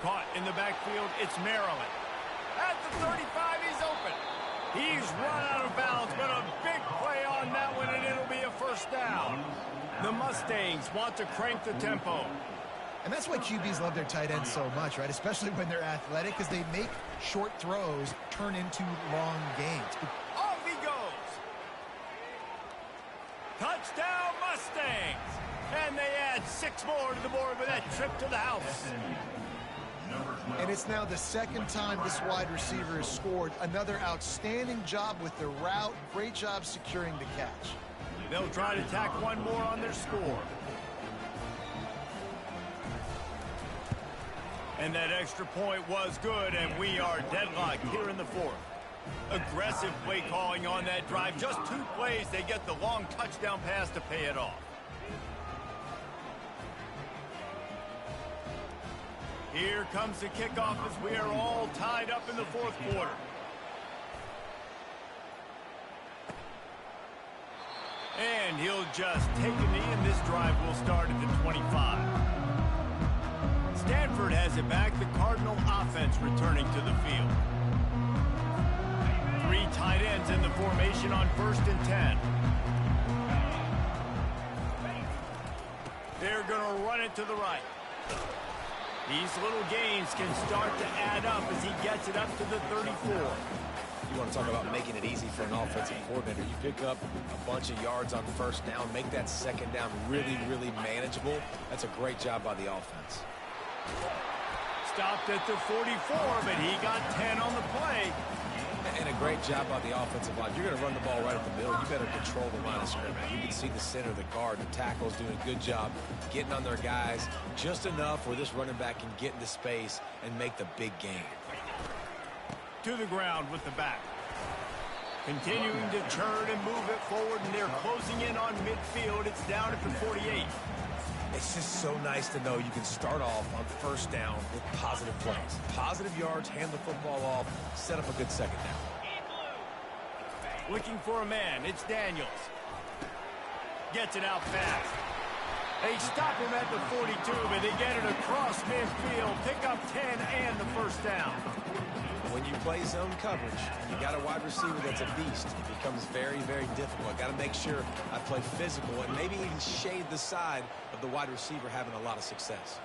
Caught in the backfield, it's Maryland. At the 35, he's open. He's run out of bounds, but a big play on that one, and it'll be a 1st down. The Mustangs want to crank the tempo. And that's why QBs love their tight ends so much, right? Especially when they're athletic, because they make short throws turn into long gains. Off he goes. Touchdown, Mustangs. And they add 6 more to the board with that trip to the house. And it's now the 2nd time this wide receiver has scored. Another outstanding job with the route. Great job securing the catch. They'll try to tack one more on their score. And that extra point was good, and we are deadlocked here in the 4th. Aggressive play calling on that drive. Just 2 plays, they get the long touchdown pass to pay it off. Here comes the kickoff as we are all tied up in the 4th quarter. And he'll just take a knee, and this drive will start at the 25. Stanford has it back. The Cardinal offense returning to the field. 3 tight ends in the formation on 1st and 10. They're going to run it to the right. These little gains can start to add up as he gets it up to the 34. You want to talk about making it easy for an offensive coordinator. You pick up a bunch of yards on 1st down, make that 2nd down really, really manageable. That's a great job by the offense. Stopped at the 44, but he got 10 on the play. And a great job by the offensive line. You're going to run the ball right up the middle. You better control the line of scrimmage. You can see the center, the guard, the tackles doing a good job getting on their guys just enough where this running back can get into space and make the big game. To the ground with the back. Continuing to turn and move it forward, and they're closing in on midfield. It's down at the 48. It's just so nice to know you can start off on 1st down with positive plays. Positive yards, hand the football off, set up a good 2nd down. Looking for a man. It's Daniels. Gets it out fast. They stop him at the 42, but they get it across midfield. Pick up 10 and the 1st down. When you play zone coverage, you got a wide receiver that's a beast. It becomes very, very difficult. Got to make sure I play physical and maybe even shade the side of the wide receiver having a lot of success.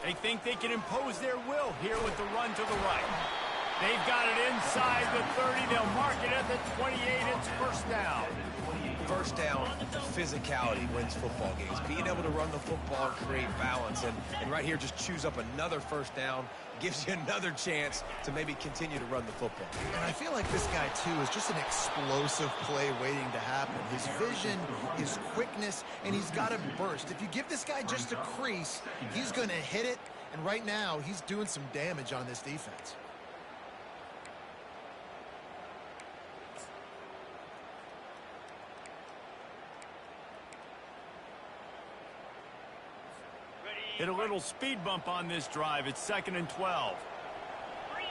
They think they can impose their will here with the run to the right. They've got it inside the 30. They'll mark it at the 28. It's first down. First down, physicality wins football games. Being able to run the football and create balance. And right here, just choose up another first down. Gives you another chance to maybe continue to run the football. And I feel like this guy, too, is just an explosive play waiting to happen. His vision, his quickness, and he's got a burst. If you give this guy just a crease, he's going to hit it. And right now, he's doing some damage on this defense. Hit a little speed bump on this drive. It's 2nd and 12. 3:25.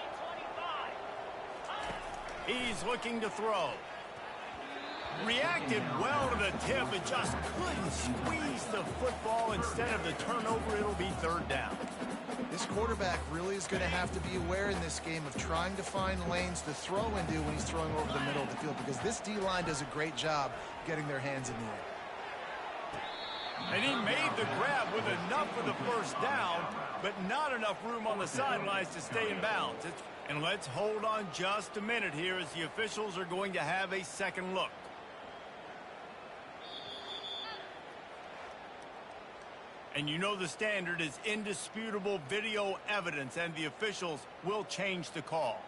He's looking to throw. Reacted well to the tip, but just couldn't squeeze the football. Instead of the turnover, it'll be 3rd down. This quarterback really is going to have to be aware in this game of trying to find lanes to throw into when he's throwing over the middle of the field, because this D-line does a great job getting their hands in the air. And he made the grab with enough for the first down, but not enough room on the sidelines to stay in bounds. And let's hold on just a minute here as the officials are going to have a second look. And you know the standard is indisputable video evidence, and the officials will change the call.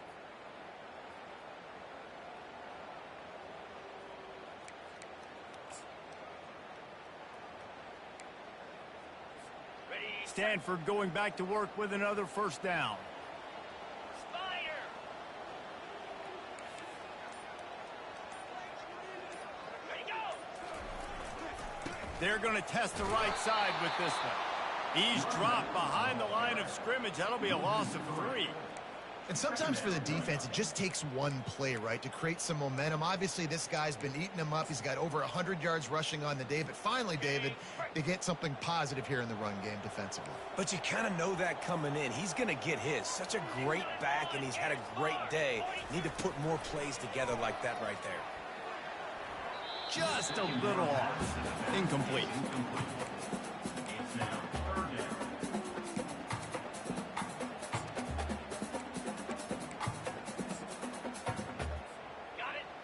Stanford going back to work with another first down. Spider. Ready, go. They're going to test the right side with this one. He's dropped behind the line of scrimmage. That'll be a loss of 3. And sometimes for the defense, it just takes one play, right, to create some momentum. Obviously, this guy's been eating him up. He's got over 100 yards rushing on the day. But finally, David, they get something positive here in the run game defensively. But you kind of know that coming in. He's going to get his. Such a great back, and he's had a great day. Need to put more plays together like that right there. Just a little off. Incomplete.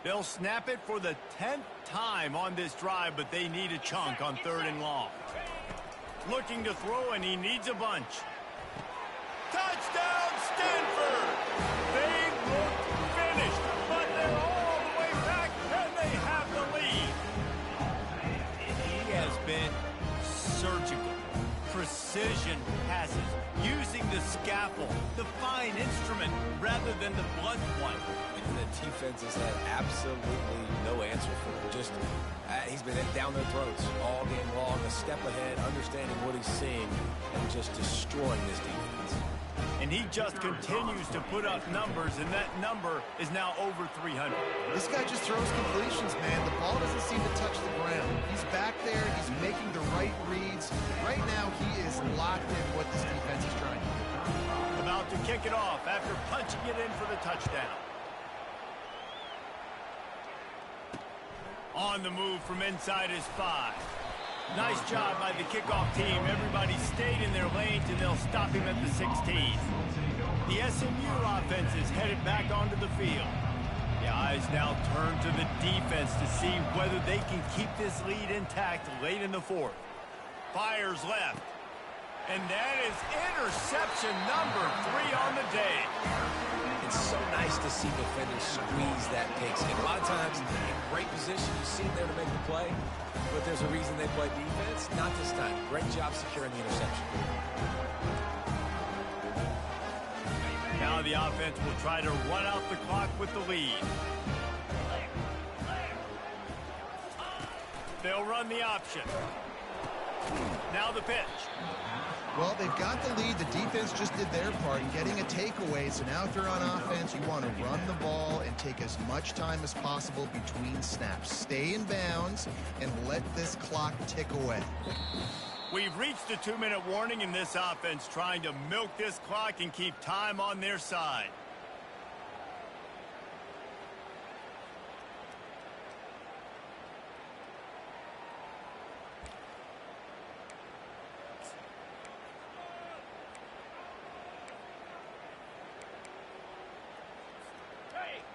They'll snap it for the 10th time on this drive, but they need a chunk on 3rd and long. Looking to throw, and he needs a bunch. Touchdown, Stanford! They look finished, but they're all the way back, and they have the lead. He has been surgical. Precision passes, using the scaffold, the fine instrument, rather than the blunt one. And the defense has had absolutely no answer for him. Just, he's been down their throats all game long, a step ahead, understanding what he's seeing, and just destroying this defense. And he just continues to put up numbers, and that number is now over 300. This guy just throws completions, man. The ball doesn't seem to touch the ground. He's back there. He's making the right reads. Right now, he is locked in what this defense is trying to do. About to kick it off after punching it in for the touchdown. On the move from inside his 5. Nice job by the kickoff team. Everybody stayed in their lanes, and they'll stop him at the 16. The SMU offense is headed back onto the field. The eyes now turn to the defense to see whether they can keep this lead intact late in the 4th. Fires left. And that is interception number 3 on the day. It's so nice to see defenders squeeze that pigskin. A lot of times, in great position, you see them there to make the play, but there's a reason they play defense. Not this time. Great job securing the interception. Now the offense will try to run out the clock with the lead. They'll run the option. Now the pitch. Well, they've got the lead. The defense just did their part in getting a takeaway. So now if you're on offense, you want to run the ball and take as much time as possible between snaps. Stay in bounds and let this clock tick away. We've reached the 2-minute warning in this offense, trying to milk this clock and keep time on their side.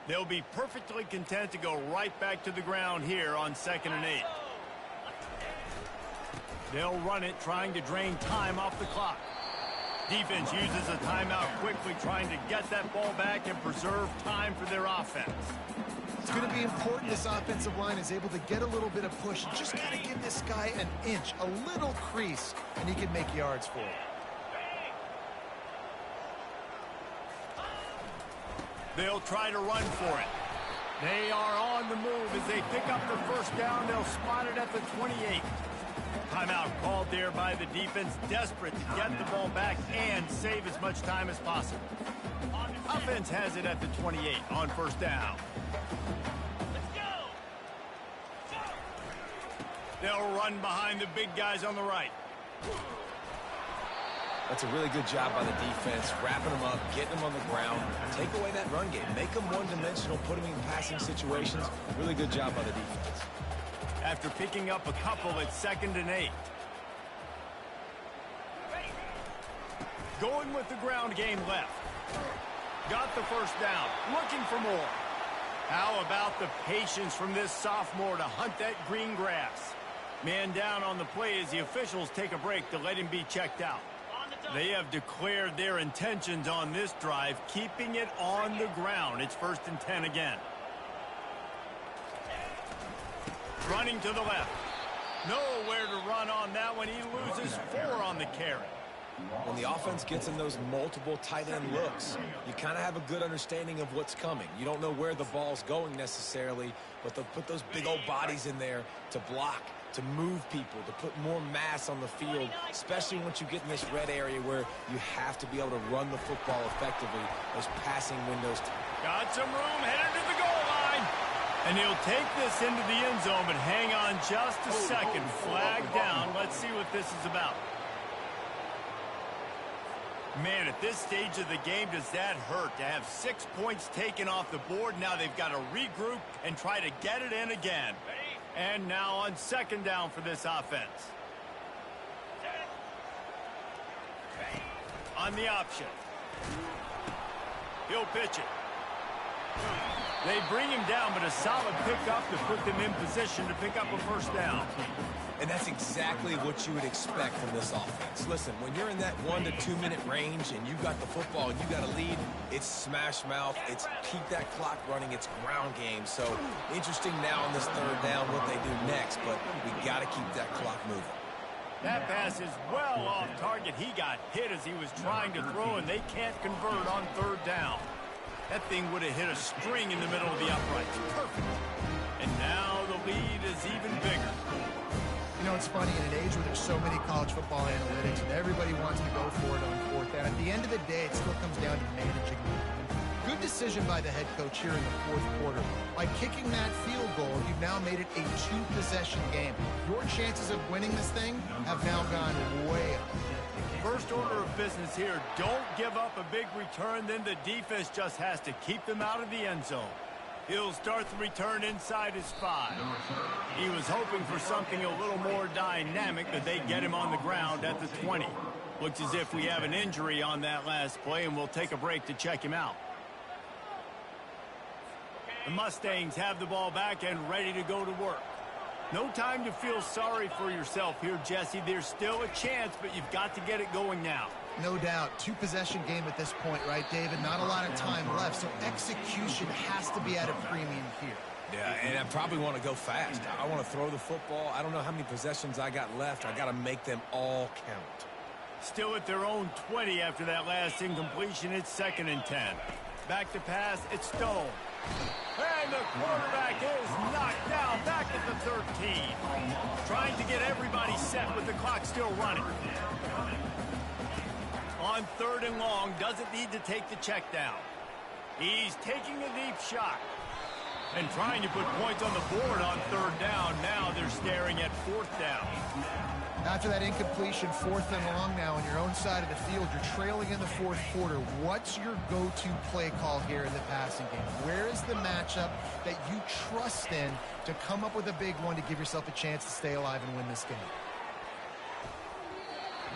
They'll be perfectly content to go right back to the ground here on 2nd and 8. They'll run it, trying to drain time off the clock. Defense uses a timeout quickly, trying to get that ball back and preserve time for their offense. It's going to be important this offensive line is able to get a little bit of push. You just got to give this guy an inch, a little crease, and he can make yards for it. They'll try to run for it. They are on the move as they pick up the first down. They'll spot it at the 28. Timeout called there by the defense, desperate to get the ball back and save as much time as possible. Offense has it at the 28 on first down. They'll run behind the big guys on the right. That's a really good job by the defense, wrapping them up, getting them on the ground. Take away that run game. Make them one-dimensional, put them in passing situations. Really good job by the defense. After picking up a couple at 2nd and 8. Going with the ground game left. Got the first down. Looking for more. How about the patience from this sophomore to hunt that green grass? Man down on the play as the officials take a break to let him be checked out. They have declared their intentions on this drive, keeping it on the ground. It's 1st and 10 again. Running to the left. Nowhere to run on that one. He loses 4 on the carry. When the offense gets in those multiple tight end looks, you kind of have a good understanding of what's coming. You don't know where the ball's going necessarily, but they'll put those big old bodies in there to block, to move people, to put more mass on the field, especially once you get in this red area where you have to be able to run the football effectively. Those passing windows. Got some room, headed to the goal line. And he'll take this into the end zone, but hang on just a second. Flag down. Let's see what this is about. Man, at this stage of the game, does that hurt to have 6 points taken off the board? Now they've got to regroup and try to get it in again. And now on 2nd down for this offense. On the option. He'll pitch it. They bring him down, but a solid pickup to put them in position to pick up a first down. And that's exactly what you would expect from this offense. Listen, when you're in that 1 to 2 minute range and you've got the football and you got to lead, it's smash mouth, it's keep that clock running, it's ground game. So interesting now on this 3rd down what they do next, but we got to keep that clock moving. That pass is well off target. He got hit as he was trying to throw, and they can't convert on 3rd down. That thing would have hit a string in the middle of the uprights. Perfect. And now the lead is even bigger. You know, it's funny, in an age where there's so many college football analytics and everybody wants to go for it on 4th down, at the end of the day, it still comes down to managing the game. Good decision by the head coach here in the 4th quarter. By kicking that field goal, you've now made it a 2-possession game. Your chances of winning this thing have now gone way up. First order of business here, don't give up a big return, then the defense just has to keep them out of the end zone. He'll start the return inside his 5. He was hoping for something a little more dynamic, but they get him on the ground at the 20. Looks as if we have an injury on that last play, and we'll take a break to check him out. The Mustangs have the ball back and ready to go to work. No time to feel sorry for yourself here, Jesse. There's still a chance, but you've got to get it going now. No doubt. 2-possession game at this point, right, David? Not a lot of time left, so execution has to be at a premium here. Yeah, and I probably want to go fast. I want to throw the football. I don't know how many possessions I got left. I got to make them all count. Still at their own 20 after that last incompletion. It's 2nd and 10. Back to pass. It's Stone. And the quarterback is knocked down back at the 13. Trying to get everybody set with the clock still running. On 3rd and long, doesn't need to take the check down. He's taking a deep shot. And trying to put points on the board on 3rd down. Now they're staring at 4th down. After that incompletion, 4th and long now on your own side of the field, you're trailing in the 4th quarter. What's your go-to play call here in the passing game? Where is the matchup that you trust in to come up with a big one to give yourself a chance to stay alive and win this game?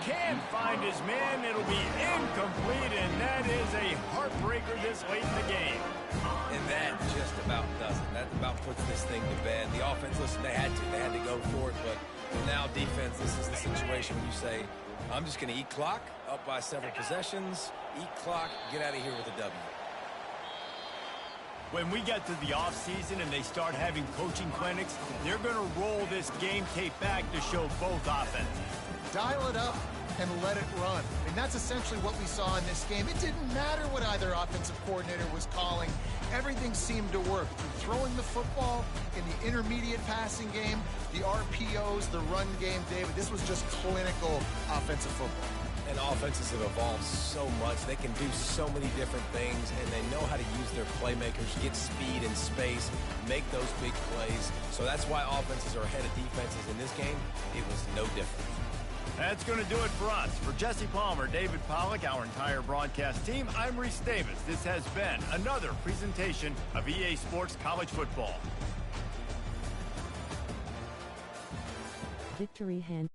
Can't find his man. It'll be incomplete, and that is a heartbreaker this late in the game. And that just about does it. That about puts this thing to bed. The offense, listen, they had to go for it, but now defense, this is the situation when you say, I'm just going to eat clock, up by several possessions, eat clock, get out of here with a W. When we get to the offseason and they start having coaching clinics, they're going to roll this game tape back to show both offenses. Dial it up and let it run. And that's essentially what we saw in this game. It didn't matter what either offensive coordinator was calling. Everything seemed to work. Through throwing the football, in the intermediate passing game, the RPOs, the run game, David, this was just clinical offensive football. And offenses have evolved so much. They can do so many different things, and they know how to use their playmakers, get speed and space, make those big plays. So that's why offenses are ahead of defenses in this game. It was no different. That's going to do it for us. For Jesse Palmer, David Pollack, our entire broadcast team, I'm Reese Davis. This has been another presentation of EA Sports College Football. Victory Hand.